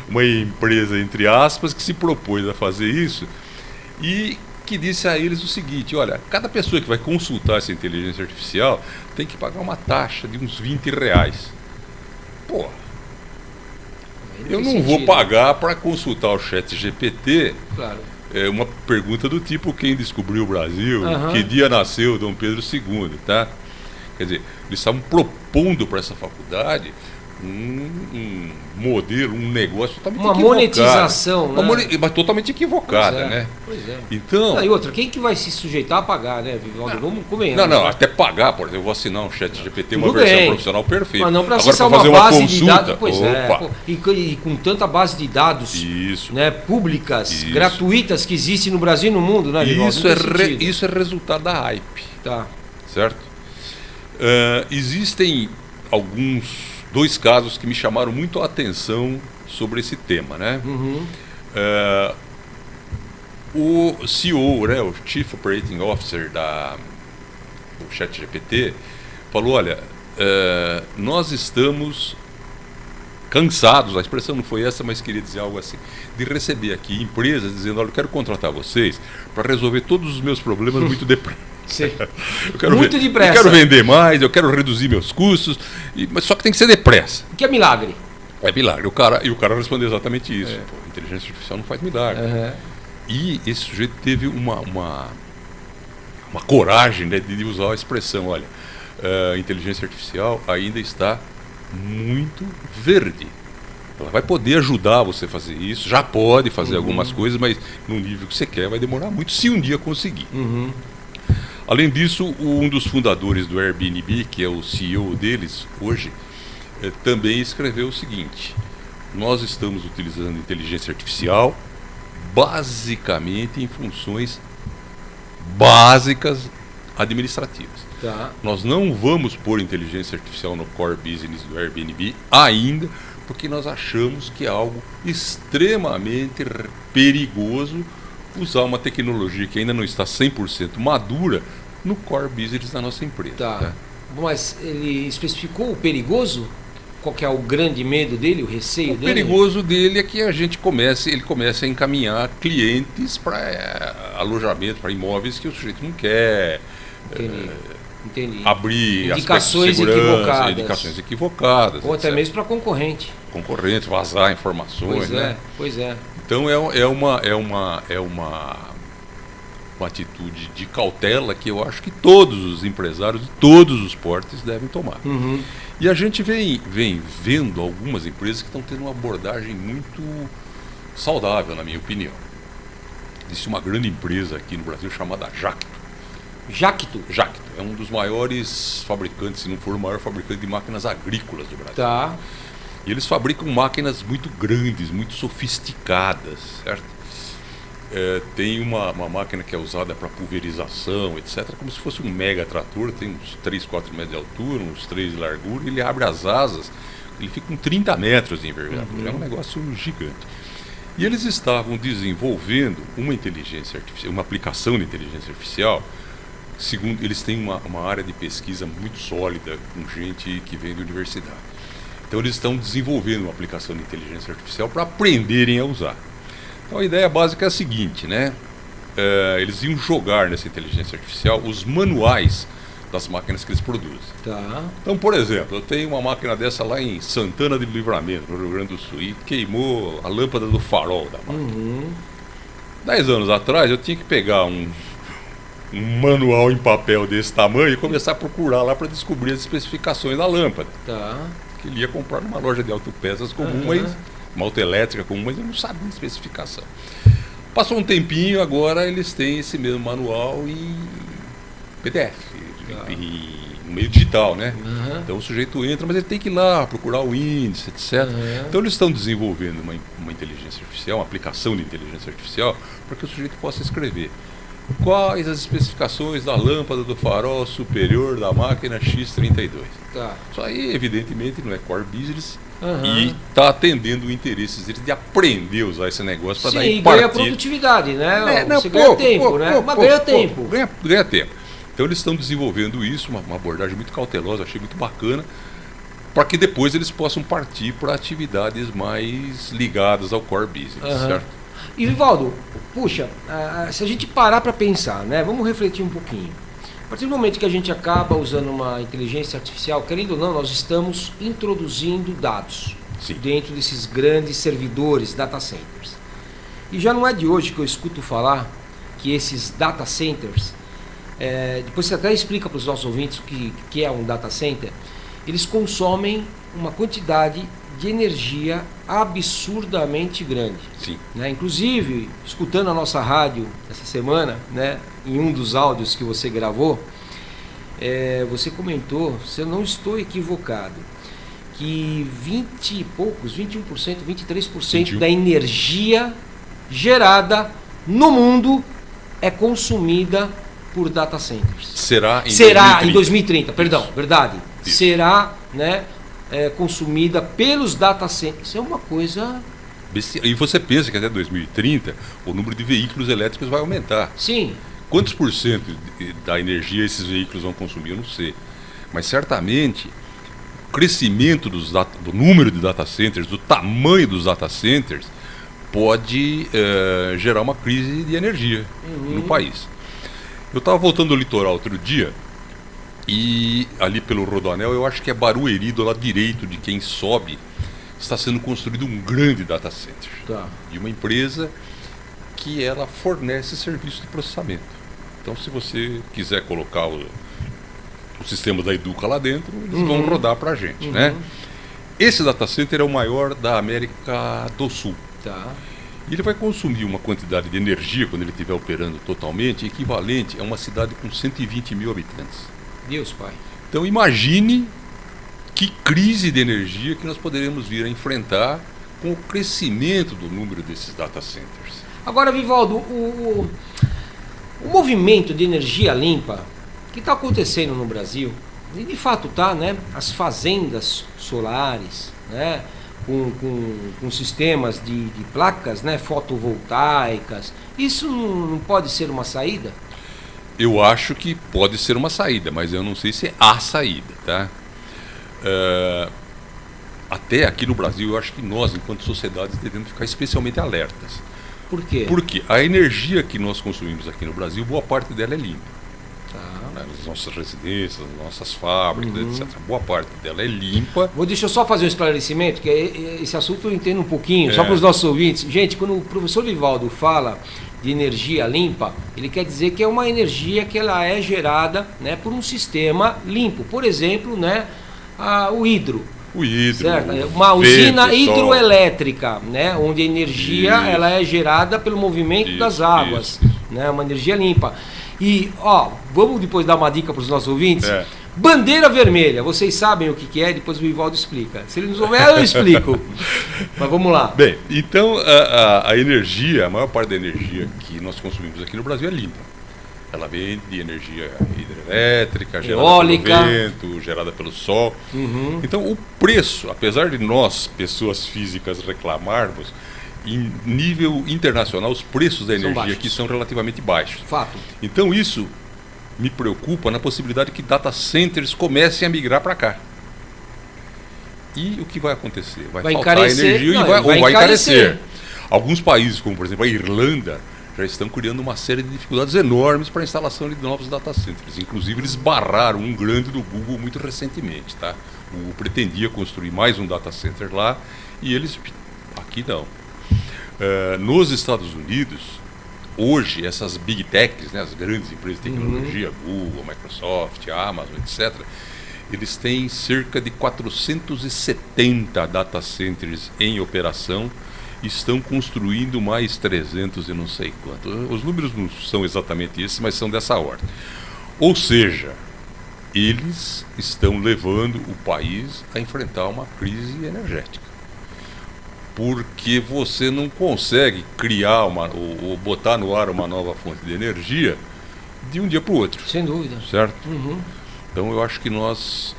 uma empresa, entre aspas, que se propôs a fazer isso e que disse a eles o seguinte: olha, cada pessoa que vai consultar essa inteligência artificial tem que pagar uma taxa de uns R$20. Pô, eu não vou pagar para consultar o ChatGPT uma pergunta do tipo: quem descobriu o Brasil, que dia nasceu Dom Pedro II, tá? Quer dizer, eles estavam propondo para essa faculdade um modelo, um negócio totalmente equivocado. Uma monetização, né? Mas totalmente equivocada, né? Pois é. Então, e outra, quem que vai se sujeitar a pagar, né, Vivaldo? Vamos convenhar. Não, até pagar, por exemplo, eu vou assinar um ChatGPT, uma versão profissional perfeita. Mas não para agora, acessar para fazer uma base consulta, de dados, pois e com tanta base de dados, né, públicas, gratuitas que existe no Brasil e no mundo, né, Vivaldo? Isso é resultado da hype. Tá. Certo? Existem dois casos que me chamaram muito a atenção sobre esse tema, né? O CEO, né, o Chief Operating Officer do ChatGPT, falou: olha, nós estamos cansados, a expressão não foi essa, mas queria dizer algo assim, de receber aqui empresas dizendo: olha, eu quero contratar vocês para resolver todos os meus problemas muito depressa. Muito depressa. Eu quero vender mais, eu quero reduzir meus custos, mas só que tem que ser depressa. O que é milagre? É milagre. E o cara respondeu exatamente isso. Pô, inteligência artificial não faz milagre. E esse sujeito teve uma coragem, né, de usar a expressão: olha, a inteligência artificial ainda está muito verde. Ela vai poder ajudar você a fazer isso, já pode fazer algumas coisas, mas no nível que você quer vai demorar muito, se um dia conseguir. Além disso, um dos fundadores do Airbnb, que é o CEO deles hoje, também escreveu o seguinte: nós estamos utilizando inteligência artificial basicamente em funções básicas administrativas. Tá. Nós não vamos pôr inteligência artificial no core business do Airbnb ainda, porque nós achamos que é algo extremamente perigoso usar uma tecnologia que ainda não está 100% madura no core business da nossa empresa. Tá. Né? Mas ele especificou o perigoso? Qual que é o grande medo dele, o receio O dele? perigoso dele é que ele comece a encaminhar clientes para alojamento, para imóveis que o sujeito não quer. Entendi. Abrir Indicações aspectos de segurança, equivocadas. Indicações equivocadas. Ou até etc. mesmo para concorrente. Concorrentes, vazar informações, né? Pois é. Então é uma atitude de cautela que eu acho que todos os empresários de todos os portes devem tomar. Uhum. E a gente vem vendo algumas empresas que estão tendo uma abordagem muito saudável, na minha opinião. Existe uma grande empresa aqui no Brasil chamada Jacto. Jacto? Jacto é um dos maiores fabricantes, se não for o maior fabricante de máquinas agrícolas do Brasil. Tá. E eles fabricam máquinas muito grandes, muito sofisticadas, certo? Tem uma máquina que é usada para pulverização, etc., como se fosse um mega trator, tem uns 3, 4 metros de altura, uns 3 de largura, ele abre as asas, ele fica com 30 metros de envergadura, é um negócio gigante. E eles estavam desenvolvendo uma inteligência artificial, uma aplicação de inteligência artificial, segundo eles têm uma área de pesquisa muito sólida, com gente que vem da universidade. Então eles estão desenvolvendo uma aplicação de inteligência artificial para aprenderem a usar. Então a ideia básica é a seguinte, né? Eles iam jogar nessa inteligência artificial os manuais das máquinas que eles produzem. Tá. Então, por exemplo, eu tenho uma máquina dessa lá em Santana de Livramento, no Rio Grande do Sul, e queimou a lâmpada do farol da máquina. 10 anos atrás eu tinha que pegar um manual em papel desse tamanho e começar a procurar lá para descobrir as especificações da lâmpada. Tá. Que ele ia comprar numa loja de autopeças comum, mas uma autoelétrica comum, mas eu não sabia a especificação. Passou um tempinho, agora eles têm esse mesmo manual em PDF, em meio digital, né? Então o sujeito entra, mas ele tem que ir lá procurar o índice, etc. Então eles estão desenvolvendo uma inteligência artificial, uma aplicação de inteligência artificial, para que o sujeito possa escrever quais as especificações da lâmpada do farol superior da máquina X32. Tá. Isso aí, evidentemente, não é core business e está atendendo interesses deles de aprender a usar esse negócio para dar Sim, empatia. ganha produtividade, né? Não, Você ganha tempo, né? Mas ganha tempo. Ganha tempo. Então eles estão desenvolvendo isso, uma abordagem muito cautelosa, achei muito bacana, para que depois eles possam partir para atividades mais ligadas ao core business, certo? E Vivaldo, puxa, se a gente parar para pensar, né? Vamos refletir um pouquinho. A partir do momento que a gente acaba usando uma inteligência artificial, querendo ou não, nós estamos introduzindo dados dentro desses grandes servidores, data centers. E já não é de hoje que eu escuto falar que esses data centers, depois você até explica para os nossos ouvintes o que é um data center, eles consomem uma quantidade de energia absurdamente grande. Sim. Né? Inclusive, escutando a nossa rádio essa semana, né, em um dos áudios que você gravou, você comentou, se eu não estou equivocado, que 20 e poucos, 21%, 23% da energia gerada no mundo é consumida por data centers. Será em 2030, perdão, Isso. Verdade. Isso. Será, né, consumida pelos data centers. Isso é uma coisa... E você pensa que até 2030 o número de veículos elétricos vai aumentar. Sim. Quantos por cento da energia esses veículos vão consumir? Eu não sei. Mas certamente o crescimento do número de data centers, do tamanho dos data centers, pode gerar uma crise de energia no país. Eu estava voltando do litoral outro dia e ali pelo Rodoanel, eu acho que é Barueri, do lado direito de quem sobe, está sendo construído um grande data center de uma empresa que ela fornece serviço de processamento. Então, se você quiser colocar o sistema da Educa lá dentro, eles vão rodar para a gente, né? Esse data center é o maior da América do Sul. E ele vai consumir uma quantidade de energia, quando ele estiver operando totalmente, equivalente a uma cidade com 120 mil habitantes. Deus, pai. Então imagine que crise de energia que nós poderemos vir a enfrentar com o crescimento do número desses data centers. Agora, Vivaldo, o movimento de energia limpa, que está acontecendo no Brasil, e de fato tá, né? As fazendas solares, né? Com sistemas de placas, né? Fotovoltaicas, isso não pode ser uma saída? Eu acho que pode ser uma saída, mas eu não sei se é a saída, tá? Até aqui no Brasil, eu acho que nós, enquanto sociedades, devemos ficar especialmente alertas. Por quê? Porque a energia que nós consumimos aqui no Brasil, boa parte dela é limpa. Tá. Nas nossas residências, nas nossas fábricas, etc. Boa parte dela é limpa. Deixa eu só fazer um esclarecimento, que esse assunto eu entendo um pouquinho, só para os nossos ouvintes. Gente, quando o professor Vivaldo fala de energia limpa, ele quer dizer que é uma energia que ela é gerada, né, por um sistema limpo. Por exemplo, né, o hidro. O hidro, certo? Uma usina hidroelétrica, né, onde a energia ela é gerada pelo movimento das águas, né, uma energia limpa. E, vamos depois dar uma dica para os nossos ouvintes? Bandeira vermelha, vocês sabem o que é, depois o Vivaldo explica. Se ele não souber, eu explico. Mas vamos lá. Bem, então a energia, a maior parte da energia que nós consumimos aqui no Brasil é limpa. Ela vem de energia hidrelétrica, eólica, gerada pelo vento, gerada pelo sol. Então o preço, apesar de nós, pessoas físicas, reclamarmos, em nível internacional, os preços da energia aqui são relativamente baixos. Fato. Então isso me preocupa na possibilidade que data centers comecem a migrar para cá. E o que vai acontecer? Vai faltar encarecer, energia ou vai encarecer. Alguns países, como por exemplo a Irlanda, já estão criando uma série de dificuldades enormes para a instalação de novos data centers. Inclusive eles barraram um grande do Google muito recentemente. Tá? O Google pretendia construir mais um data center lá e eles, aqui não. Nos Estados Unidos, hoje essas big techs, né, as grandes empresas de tecnologia, Google, Microsoft, Amazon, etc., eles têm cerca de 470 data centers em operação e estão construindo mais 300 e não sei quanto. Os números não são exatamente esses, mas são dessa ordem. Ou seja, eles estão levando o país a enfrentar uma crise energética. Porque você não consegue criar ou botar no ar uma nova fonte de energia de um dia para o outro. Sem dúvida. Certo? Então eu acho que nós...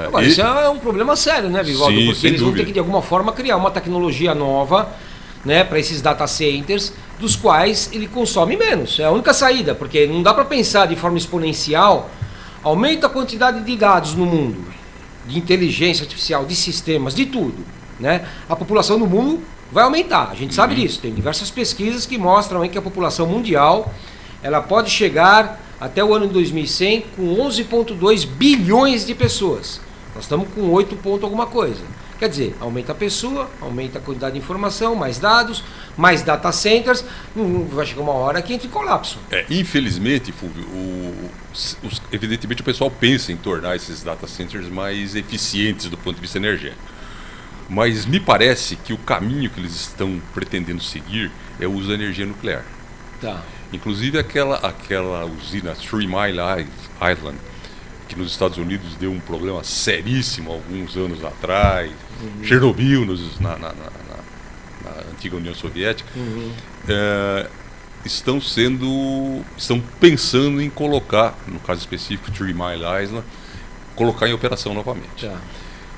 Agora, isso é um problema sério, né, Vivaldo? Sim, porque eles vão ter que, de alguma forma, criar uma tecnologia nova, né, para esses data centers, dos quais ele consome menos. É a única saída, porque não dá para pensar de forma exponencial. Aumenta a quantidade de dados no mundo, de inteligência artificial, de sistemas, de tudo. Né? A população do mundo vai aumentar, a gente sabe disso. Tem diversas pesquisas que mostram aí que a população mundial ela pode chegar até o ano de 2100 com 11,2 bilhões de pessoas. Nós estamos com 8 ponto alguma coisa. Quer dizer, aumenta a pessoa, aumenta a quantidade de informação, mais dados, mais data centers, vai chegar uma hora que entra em colapso. Infelizmente, Fulvio, evidentemente o pessoal pensa em tornar esses data centers mais eficientes do ponto de vista energético. Mas me parece que o caminho que eles estão pretendendo seguir é o uso da energia nuclear. Tá. Inclusive aquela usina 3 Mile Island, que nos Estados Unidos deu um problema seríssimo alguns anos atrás, Chernobyl na antiga União Soviética, estão pensando em colocar, no caso específico 3 Mile Island, colocar em operação novamente. Tá.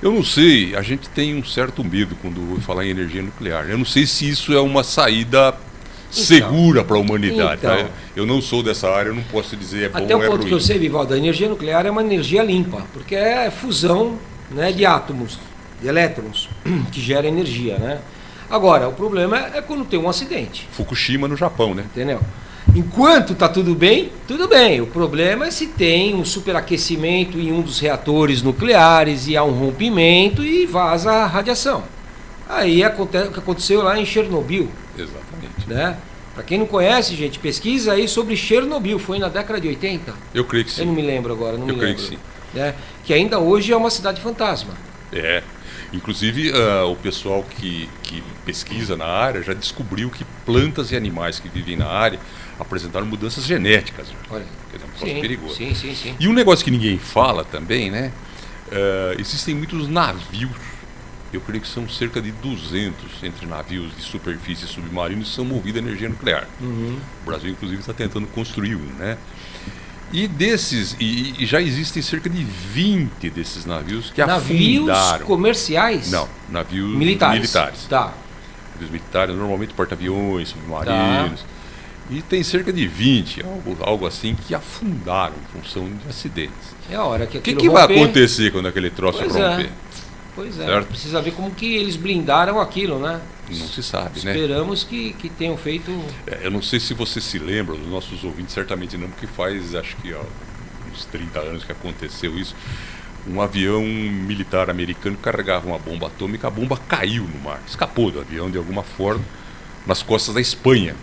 Eu não sei, a gente tem um certo medo quando ouve falar em energia nuclear. Eu não sei se isso é uma saída segura para a humanidade. Tá? Eu não sou dessa área, eu não posso dizer bom ou é ruim. Até o ponto que eu sei, Vivaldo, a energia nuclear é uma energia limpa, porque é fusão, né, de átomos, de elétrons, que gera energia. Né? Agora, o problema é quando tem um acidente. Fukushima no Japão, né? Entendeu? Enquanto está tudo bem. O problema é se tem um superaquecimento em um dos reatores nucleares e há um rompimento e vaza a radiação. Aí acontece o que aconteceu lá em Chernobyl. Exatamente. Né? Para quem não conhece, gente, pesquisa aí sobre Chernobyl. Foi na década de 80? Eu creio que sim. Eu não me lembro agora. Eu creio que sim. Né? Que ainda hoje é uma cidade fantasma. Inclusive, o pessoal que pesquisa na área já descobriu que plantas e animais que vivem na área apresentaram mudanças genéticas. Olha, que é um negócio perigoso. Sim. E um negócio que ninguém fala também, né? Existem muitos navios, eu creio que são cerca de 200 entre navios de superfície e submarinos que são movidos a energia nuclear. O Brasil, inclusive, está tentando construir um, né? E desses, e já existem cerca de 20 desses navios que Navios afundaram. comerciais? Não, navios Militares. Tá. Navios militares, normalmente porta-aviões, submarinos. E tem cerca de 20, algo assim, que afundaram em função de acidentes. É a hora que O que, aquilo que vai romper. acontecer quando aquele troço Pois romper? Pois é, Certo? precisa ver como que eles blindaram aquilo, né? Não se sabe, né? Esperamos que tenham feito... Eu não sei se você se lembra, dos nossos ouvintes certamente não, porque faz, acho que uns 30 anos que aconteceu isso. Um avião militar americano carregava uma bomba atômica, a bomba caiu no mar, escapou do avião de alguma forma, nas costas da Espanha.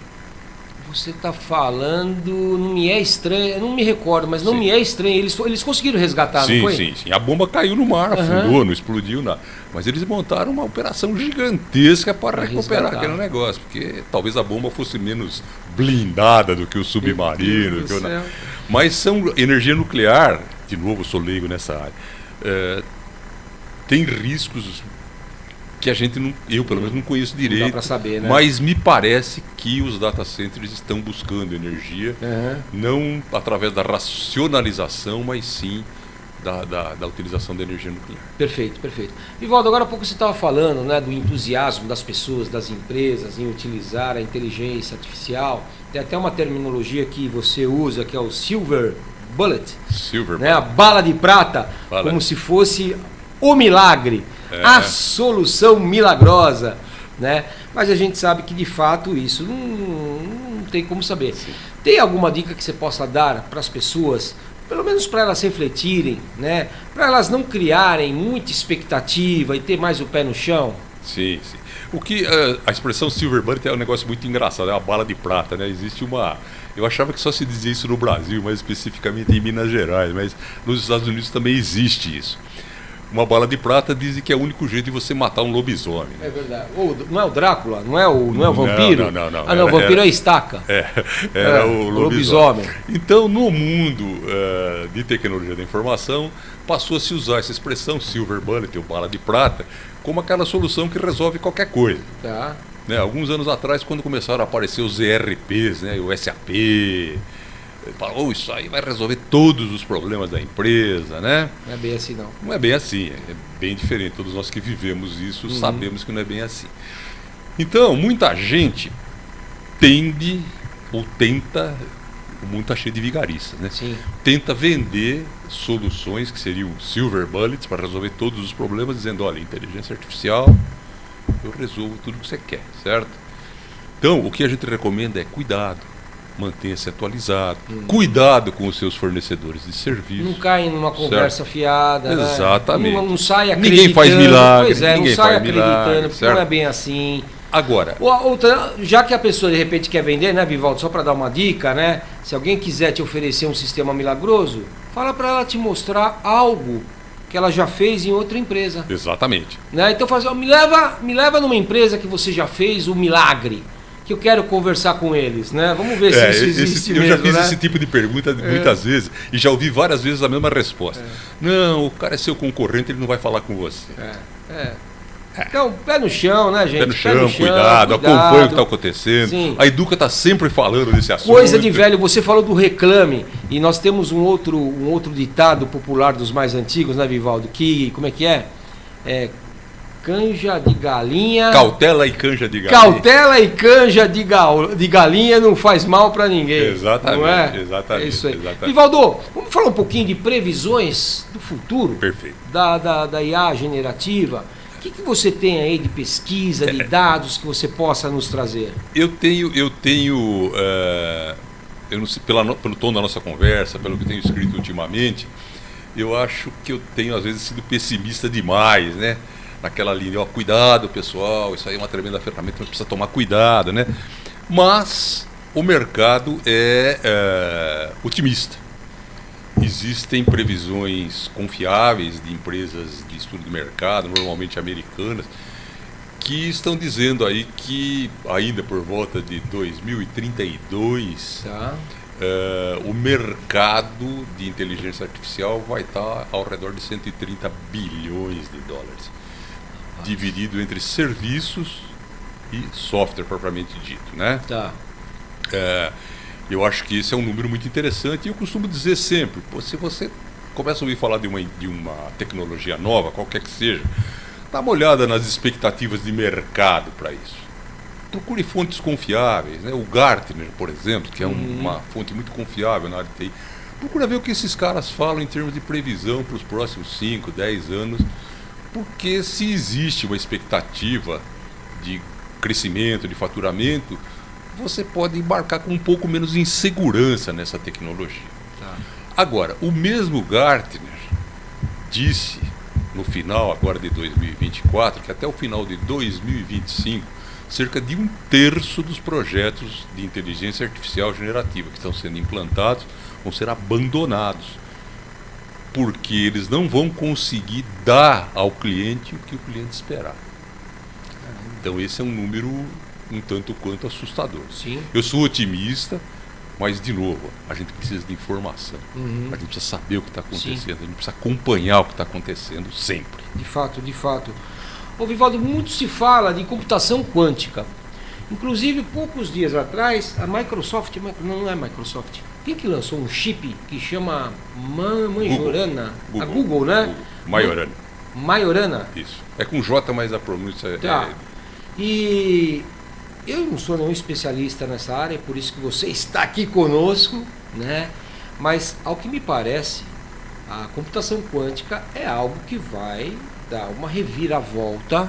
Você está falando, não me é estranho, eu não me recordo, mas não Sim. me é estranho. Eles conseguiram resgatar, Sim, não foi? sim, sim. A bomba caiu no mar, afundou, não explodiu nada. Mas eles montaram uma operação gigantesca para recuperar resgatar. aquele negócio, porque talvez a bomba fosse menos blindada do que o submarino. Meu Deus do céu. Mas são energia nuclear, de novo, eu sou leigo nessa área, tem riscos que a gente não, eu pelo menos não conheço direito. Não dá para saber, né? Mas me parece que os data centers estão buscando energia, não através da racionalização, mas sim da utilização da energia nuclear. Perfeito, perfeito. Vivaldo, agora há pouco você estava falando, né, do entusiasmo das pessoas, das empresas em utilizar a inteligência artificial. Tem até uma terminologia que você usa, que é o Silver Bullet, Silver né, a bala de prata, Bala. como se fosse o milagre, a solução milagrosa, né? Mas a gente sabe que de fato isso não tem como saber. Sim. Tem alguma dica que você possa dar para as pessoas, pelo menos para elas refletirem, né? Para elas não criarem muita expectativa e ter mais o pé no chão? Sim, sim. O que a expressão silver bullet é um negócio muito engraçado, é uma bala de prata, né? Existe uma... Eu achava que só se dizia isso no Brasil, mais especificamente em Minas Gerais, mas nos Estados Unidos também existe isso. Uma bala de prata dizem que é o único jeito de você matar um lobisomem. Né? É verdade. Não é o Drácula? Não é o vampiro? Não. Ah, não, o vampiro é a estaca. Era o lobisomem. lobisomem. Então, no mundo de tecnologia da informação, passou a se usar essa expressão silver bullet, ou bala de prata, como aquela solução que resolve qualquer coisa. Tá. Né? Alguns anos atrás, quando começaram a aparecer os ERPs, né? O SAP, falou, isso aí vai resolver todos os problemas da empresa, né? Não é bem assim, não. Não é bem assim, é bem diferente. Todos nós que vivemos isso sabemos que não é bem assim. Então, muita gente tende ou tenta, o mundo está cheio de vigaristas, né? Sim. Tenta vender soluções que seriam silver bullets para resolver todos os problemas, dizendo, olha, inteligência artificial, eu resolvo tudo que você quer, certo? Então, o que a gente recomenda é cuidado, mantenha-se atualizado, cuidado com os seus fornecedores de serviço. Não cai numa conversa fiada, né? Exatamente. Não sai acreditando. Ninguém faz milagre, Pois é, ninguém não sai faz milagre, acreditando, porque certo? não é bem assim. Agora, Outra, já que a pessoa de repente quer vender, né, Vivaldo, só para dar uma dica, né? Se alguém quiser te oferecer um sistema milagroso, fala para ela te mostrar algo que ela já fez em outra empresa, exatamente. né? Então faz, ó, me leva numa empresa que você já fez o milagre, que eu quero conversar com eles, né? Vamos ver se isso existe eu mesmo, já fiz né? esse tipo de pergunta muitas vezes e já ouvi várias vezes a mesma resposta. Não, o cara é seu concorrente, ele não vai falar com você. Então, pé no chão, né, gente? Pé no chão, cuidado, acompanha o que está acontecendo. Sim. A Educa está sempre falando desse assunto. Coisa de velho, você falou do reclame, e nós temos um outro ditado popular dos mais antigos, né, Vivaldo? Que, como é que é? É canja de galinha... Cautela e canja de galinha. Cautela e canja de galinha não faz mal para ninguém. Exatamente, não é? exatamente, É isso aí. exatamente. Vivaldo, vamos falar um pouquinho de previsões do futuro? Perfeito. Da IA generativa. O que você tem aí de pesquisa, de dados que você possa nos trazer? Eu tenho, eu não sei, pelo tom da nossa conversa, pelo que eu tenho escrito ultimamente, eu acho que eu tenho às vezes sido pessimista demais, né? Naquela linha, ó, cuidado pessoal, isso aí é uma tremenda ferramenta, mas precisa tomar cuidado, né? Mas o mercado é otimista. Existem previsões confiáveis de empresas de estudo de mercado, normalmente americanas, que estão dizendo aí que ainda por volta de 2032 Tá. o mercado de inteligência artificial vai estar ao redor de 130 bilhões de dólares, dividido entre serviços e software propriamente dito, né? Tá. Eu acho que esse é um número muito interessante e eu costumo dizer sempre, se você começa a ouvir falar de uma tecnologia nova, qualquer que seja, dá uma olhada nas expectativas de mercado para isso. Procure fontes confiáveis, né? O Gartner, por exemplo, que é uma fonte muito confiável na área de TI. Procura ver o que esses caras falam em termos de previsão para os próximos 5, 10 anos, porque se existe uma expectativa de crescimento, de faturamento, você pode embarcar com um pouco menos de insegurança nessa tecnologia. Tá. Agora, o mesmo Gartner disse no final agora de 2024 que até o final de 2025 cerca de 1/3 dos projetos de inteligência artificial generativa que estão sendo implantados vão ser abandonados, porque eles não vão conseguir dar ao cliente o que o cliente esperar. Então esse é um número um tanto quanto assustador. Sim. Eu sou otimista, mas de novo, a gente precisa de informação. A gente precisa saber o que está acontecendo, Sim. a gente precisa acompanhar o que está acontecendo sempre. De fato, de fato. Ô Vivaldo, muito se fala de computação quântica. Inclusive, poucos dias atrás, a Microsoft, não é Microsoft, quem que lançou um chip que chama Majorana? A Google, né? Majorana. Majorana. Isso. É com J, mas a pronúncia Tá. é... E eu não sou nenhum especialista nessa área, por isso que você está aqui conosco, né? Mas, ao que me parece, a computação quântica é algo que vai dar uma reviravolta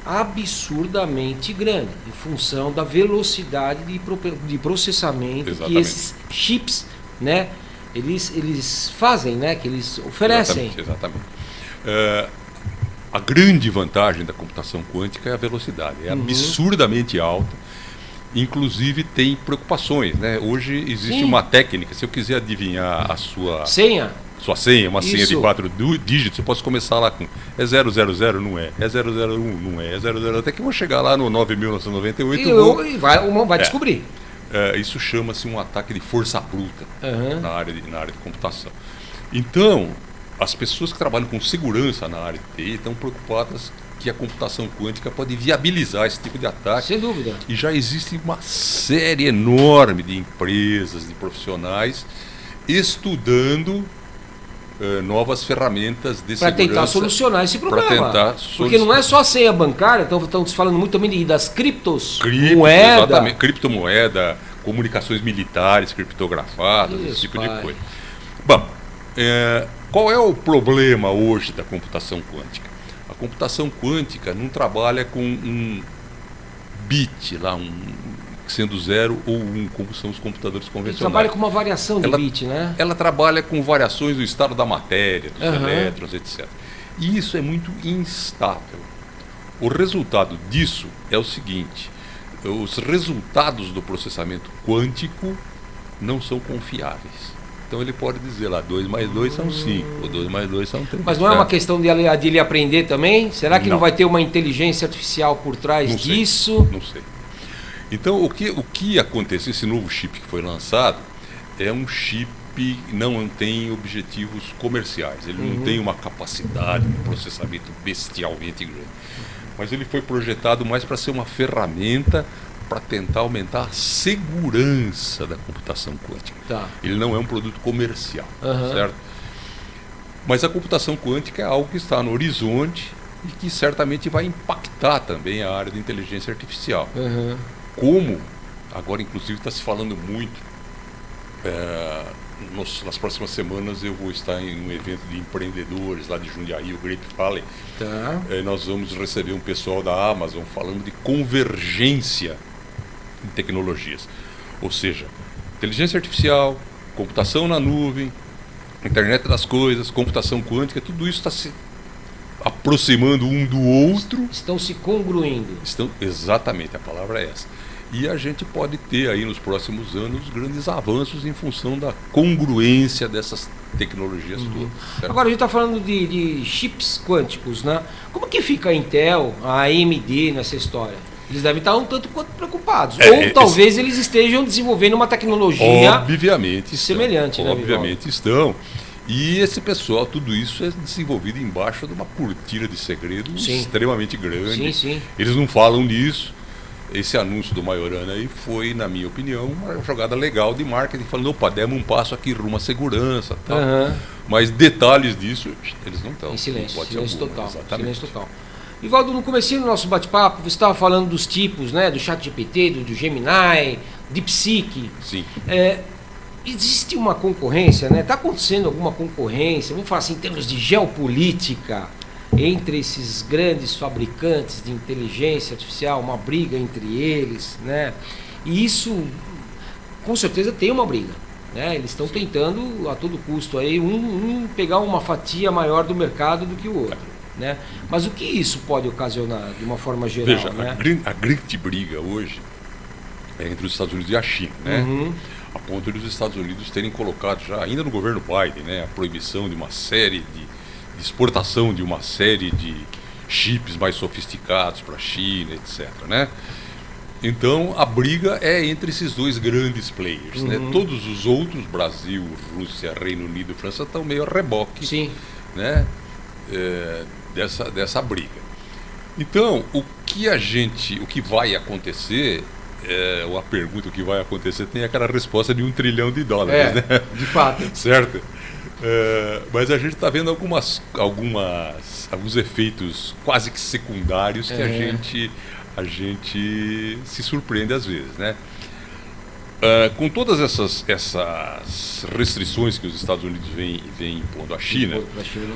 absurdamente grande, em função da velocidade de processamento que Exatamente. esses chips, né, eles fazem, né, que eles oferecem. Exatamente. A grande vantagem da computação quântica é a velocidade, é absurdamente alta. Inclusive tem preocupações, né? Hoje existe Sim. uma técnica, se eu quiser adivinhar a sua Senha? senha, uma senha de Isso. 4 dígitos, eu posso começar lá com é 000, não é 001, não é 00, até que eu vou chegar lá no 9.998 E vai descobrir. isso chama-se um ataque de força bruta Aham. na área de computação. Então, as pessoas que trabalham com segurança na área de TI estão preocupadas que a computação quântica pode viabilizar esse tipo de ataque. Sem dúvida. E já existe uma série enorme de empresas, de profissionais estudando novas ferramentas de Para segurança. tentar solucionar esse problema. tentar Porque não é só a senha bancária, estamos falando muito também das criptos, Cripto, moeda. exatamente, criptomoeda, comunicações militares criptografadas, esse Isso, tipo pai. de coisa. Bom, qual é o problema hoje da computação quântica? A computação quântica não trabalha com um bit lá, sendo 0 ou 1, como são os computadores Ele convencionais. trabalha com uma variação de Ela- bit, né? Ela trabalha com variações do estado da matéria, dos Aham. elétrons, etc. E isso é muito instável. O resultado disso é o seguinte: os resultados do processamento quântico não são confiáveis. Então ele pode dizer lá 2 mais 2 são 5, ou 2 mais 2 são 3. Mas não é uma questão de ele aprender também? Será que não Não. vai ter uma inteligência artificial por trás Não sei. disso? Não sei. Então o que acontece? Esse novo chip que foi lançado é um chip que não tem objetivos comerciais. Ele não tem uma capacidade de processamento bestialmente grande. Mas ele foi projetado mais para ser uma ferramenta para tentar aumentar a segurança da computação quântica. Tá. Ele não é um produto comercial, Aham. certo? Mas a computação quântica é algo que está no horizonte e que certamente vai impactar também a área de inteligência artificial. Aham. Como, agora inclusive está se falando muito, nas próximas semanas eu vou estar em um evento de empreendedores lá de Jundiaí, o Grape Valley. Tá. Nós vamos receber um pessoal da Amazon falando de convergência em tecnologias. Ou seja, inteligência artificial, computação na nuvem, internet das coisas, computação quântica, tudo isso está se aproximando um do outro. Estão se congruindo. Exatamente, a palavra é essa. E a gente pode ter aí nos próximos anos grandes avanços em função da congruência dessas tecnologias todas. Certo? Agora a gente está falando de chips quânticos, né? Como que fica a Intel, a AMD nessa história? Eles devem estar um tanto quanto preocupados. Ou talvez eles estejam desenvolvendo uma tecnologia obviamente estão, semelhante, né, obviamente estão. E esse pessoal, tudo isso é desenvolvido embaixo de uma cortina de segredo Sim. extremamente grande. Sim, sim. Eles não falam disso. esse anúncio do Majorana aí foi, na minha opinião, uma jogada legal de marketing, falando, opa, demos um passo aqui rumo à segurança, tal. Mas detalhes disso, eles não estão. Em silêncio, silêncio total. Exatamente. Silêncio total. Ivaldo, no comecinho do nosso bate-papo, você estava falando dos tipos, né, do ChatGPT, do Gemini, DeepSeek. Sim. Existe uma concorrência, né? Está acontecendo alguma concorrência, vamos falar assim, em termos de geopolítica, entre esses grandes fabricantes de inteligência artificial, uma briga entre eles, né? E isso, com certeza, tem uma briga, né? Eles estão tentando, a todo custo, aí, um pegar uma fatia maior do mercado do que o outro, né? Mas o que isso pode ocasionar, de uma forma geral? Veja, né? a grande briga hoje é entre os Estados Unidos e a China, né? A ponto de os Estados Unidos terem colocado já, ainda no governo Biden, né, a proibição de uma série de exportação de uma série de chips mais sofisticados para a China, etc. Né? Então a briga é entre esses dois grandes players. Né? Todos os outros, Brasil, Rússia, Reino Unido e França, estão meio a reboque. Sim. Né? Dessa briga. Então, o que vai acontecer, uma pergunta, o que vai acontecer, tem aquela resposta de $1 trilhão, né? De fato. Certo? Mas a gente está vendo alguns efeitos quase que secundários que a gente se surpreende às vezes, né? Com todas essas restrições que os Estados Unidos vêm impondo à China,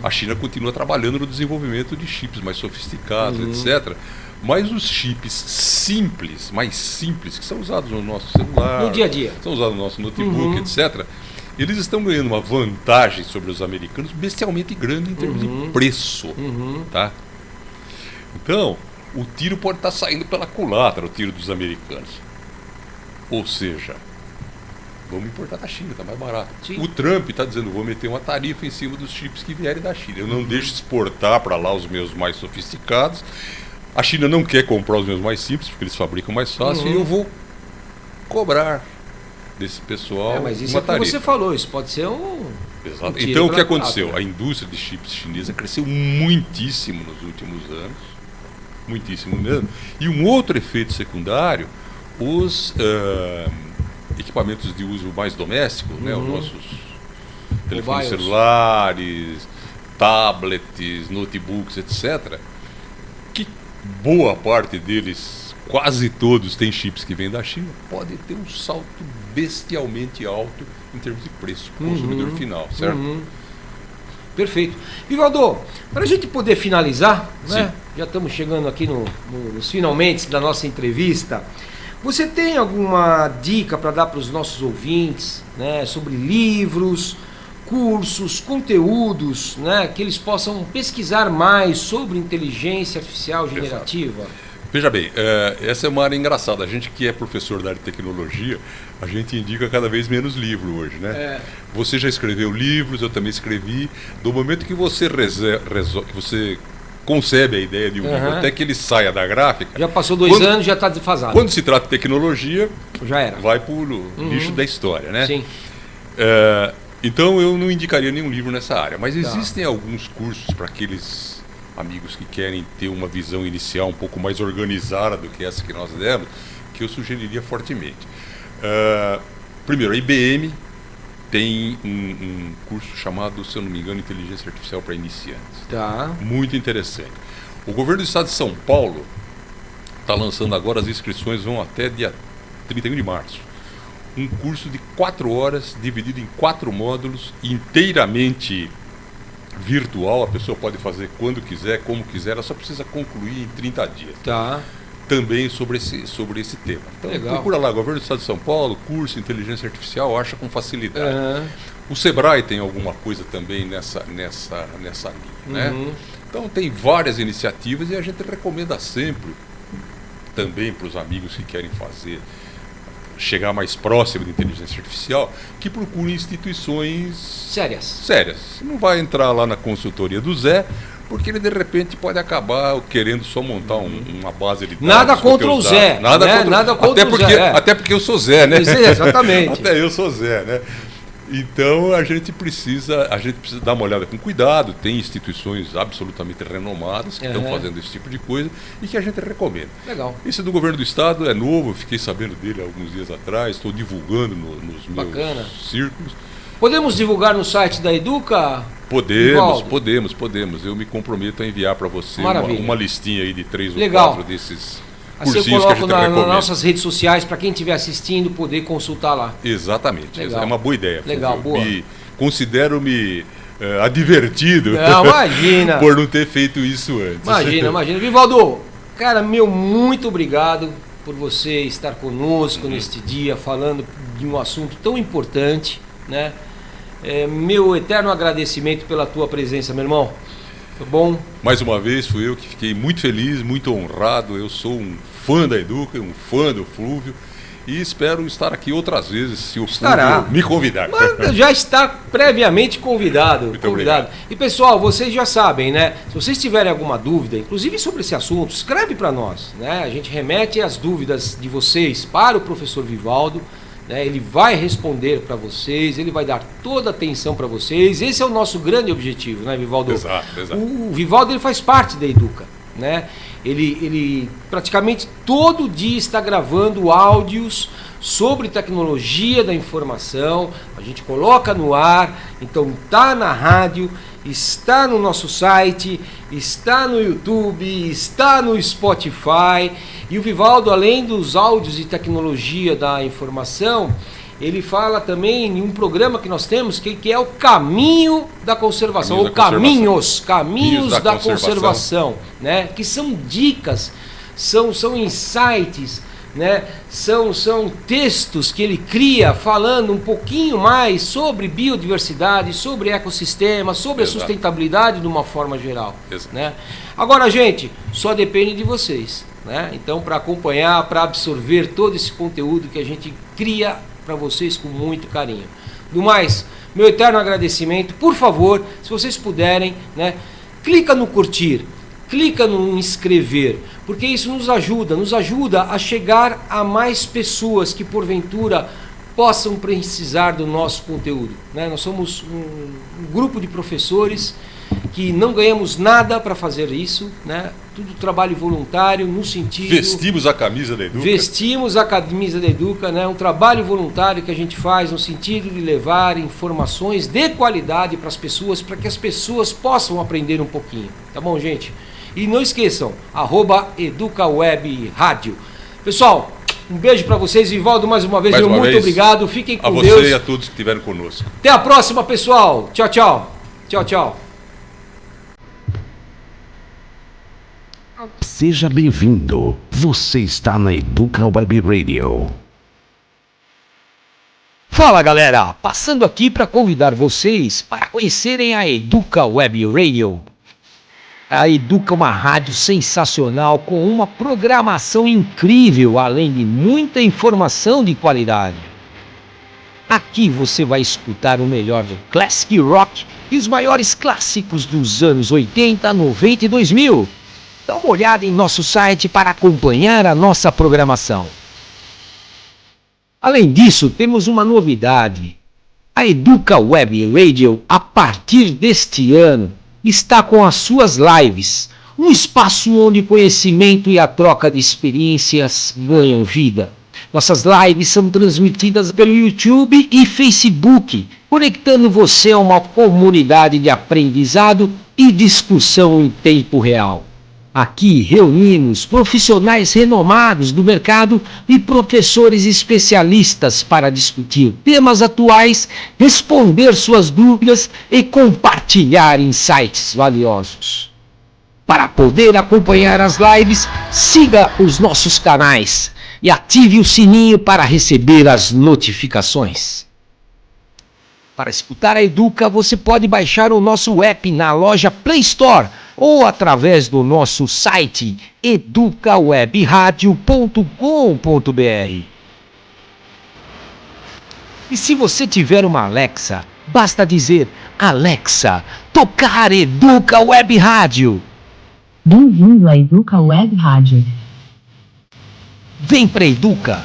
a China continua trabalhando no desenvolvimento de chips mais sofisticados, etc. Mas os chips mais simples, que são usados no nosso celular, no dia a dia, são usados no nosso notebook, etc., eles estão ganhando uma vantagem sobre os americanos bestialmente grande em termos de preço. Tá? Então, o tiro pode estar saindo pela culatra, o tiro dos americanos. Ou seja, vamos importar da China, está mais barato. Sim. O Trump está dizendo, vou meter uma tarifa em cima dos chips que vierem da China. Eu não deixo exportar para lá os meus mais sofisticados. A China não quer comprar os meus mais simples, porque eles fabricam mais fácil, e eu vou cobrar desse pessoal mas isso uma é o que tarifa. você falou, isso pode ser Exato. tiro Então o que pra aconteceu? lado, né? A indústria de chips chinesa cresceu muitíssimo nos últimos anos, muitíssimo mesmo. E um outro efeito secundário, os equipamentos de uso mais doméstico, né, os nossos telefones Mobiles, celulares, tablets, notebooks, etc., que boa parte deles, quase todos, têm chips que vêm da China, pode ter um salto bestialmente alto em termos de preço para o consumidor final, certo? Perfeito. Vivaldo, para a gente poder finalizar, né? Sim. Já estamos chegando aqui nos finalmente da nossa entrevista. Você tem alguma dica para dar para os nossos ouvintes, né, sobre livros, cursos, conteúdos, né, que eles possam pesquisar mais sobre inteligência artificial generativa? Veja bem, essa é uma área engraçada. A gente que é professor da área de tecnologia, a gente indica cada vez menos livro hoje, né? Você já escreveu livros, eu também escrevi. Do momento que você que você concebe a ideia de um livro, até que ele saia da gráfica... Já passou 2 anos, já está desfasado. Quando se trata de tecnologia, já era. Vai para o lixo da história, né? Sim. Então eu não indicaria nenhum livro nessa área, mas existem alguns cursos para aqueles amigos que querem ter uma visão inicial um pouco mais organizada do que essa que nós demos, que eu sugeriria fortemente. Primeiro, a IBM tem um curso chamado, se eu não me engano, Inteligência Artificial para Iniciantes. Tá. Muito interessante. O governo do estado de São Paulo está lançando agora, as inscrições vão até dia 31 de março. Um curso de 4 horas, dividido em 4 módulos, inteiramente virtual. A pessoa pode fazer quando quiser, como quiser, ela só precisa concluir em 30 dias. Tá. Também sobre esse tema. Então, legal. Procura lá, Governo do Estado de São Paulo, curso Inteligência Artificial, acha com facilidade. O Sebrae tem alguma coisa também nessa linha, né? Então tem várias iniciativas e a gente recomenda sempre, também para os amigos que querem chegar mais próximo de inteligência artificial, que procurem instituições sérias. Não vai entrar lá na consultoria do Zé, porque ele de repente pode acabar querendo só montar uma base de dados. Nada contra o Zé. Nada contra o Zé. Até porque eu sou Zé, né? Exatamente. Até eu sou Zé, né? Então a gente precisa dar uma olhada com cuidado. Tem instituições absolutamente renomadas que estão fazendo esse tipo de coisa e que a gente recomenda. Legal. Esse do governo do estado é novo, eu fiquei sabendo dele alguns dias atrás, estou divulgando nos meus círculos. Podemos divulgar no site da Educa? Podemos. Eu me comprometo a enviar para você uma listinha aí de 3 ou 4 desses assim cursinhos eu coloco que a gente recomenda. nas nossas redes sociais para quem estiver assistindo poder consultar lá. Exatamente. Legal. É uma boa ideia. Legal, boa. Considero-me advertido imagina. por não ter feito isso antes. Imagina. Vivaldo, cara, muito obrigado por você estar conosco neste dia, falando de um assunto tão importante, né? Meu eterno agradecimento pela tua presença, meu irmão. Tá bom? Mais uma vez, fui eu que fiquei muito feliz, muito honrado. Eu sou um fã da Educa, um fã do Flúvio. E espero estar aqui outras vezes, se o Flúvio me convidar. Mas já está previamente convidado. Muito obrigado. E pessoal, vocês já sabem, né? Se vocês tiverem alguma dúvida, inclusive sobre esse assunto, escreve para nós, né? A gente remete as dúvidas de vocês para o professor Vivaldo. Ele vai responder para vocês, ele vai dar toda a atenção para vocês. Esse é o nosso grande objetivo, né, Vivaldo? Exato. O Vivaldo ele faz parte da Educa, né? Ele praticamente todo dia está gravando áudios sobre tecnologia da informação. A gente coloca no ar, então está na rádio, está no nosso site, está no YouTube, está no Spotify. E o Vivaldo, além dos áudios de tecnologia da informação, ele fala também em um programa que nós temos que é o Caminho da Conservação, ou Caminhos da Conservação, né? Que são dicas, são insights, né? São textos que ele cria falando um pouquinho mais sobre biodiversidade, sobre ecossistema, sobre a sustentabilidade de uma forma geral, né? Agora, gente, só depende de vocês, né? Então, para acompanhar, para absorver todo esse conteúdo que a gente cria para vocês com muito carinho. Do mais, meu eterno agradecimento. Por favor, se vocês puderem, né, clica no curtir, clica no inscrever, porque isso nos ajuda a chegar a mais pessoas que porventura possam precisar do nosso conteúdo, né? Nós somos um grupo de professores que não ganhamos nada para fazer isso, né? Tudo trabalho voluntário no sentido... Vestimos a camisa da Educa. Né? Um trabalho voluntário que a gente faz no sentido de levar informações de qualidade para as pessoas, para que as pessoas possam aprender um pouquinho. Tá bom, gente? E não esqueçam, @EducaWebRádio. Pessoal, um beijo para vocês. Vivaldo, mais uma vez, muito obrigado. Fiquem com Deus. A você e a todos que estiveram conosco. Até a próxima, pessoal. Tchau, tchau. Tchau, tchau. Seja bem-vindo. Você está na Educa Web Radio. Fala, galera! Passando aqui para convidar vocês para conhecerem a Educa Web Radio. A Educa é uma rádio sensacional com uma programação incrível, além de muita informação de qualidade. Aqui você vai escutar o melhor do classic rock e os maiores clássicos dos anos 80, 90 e 2000. Dá uma olhada em nosso site para acompanhar a nossa programação. Além disso, temos uma novidade. A Educa Web Radio, a partir deste ano, está com as suas lives, um espaço onde conhecimento e a troca de experiências ganham vida. Nossas lives são transmitidas pelo YouTube e Facebook, conectando você a uma comunidade de aprendizado e discussão em tempo real. Aqui reunimos profissionais renomados do mercado e professores especialistas para discutir temas atuais, responder suas dúvidas e compartilhar insights valiosos. Para poder acompanhar as lives, siga os nossos canais e ative o sininho para receber as notificações. Para escutar a Educa, você pode baixar o nosso app na loja Play Store ou através do nosso site educawebradio.com.br. E se você tiver uma Alexa, basta dizer: Alexa, tocar Educa Web Rádio. Bem-vindo à Educa Web Rádio. Vem pra Educa!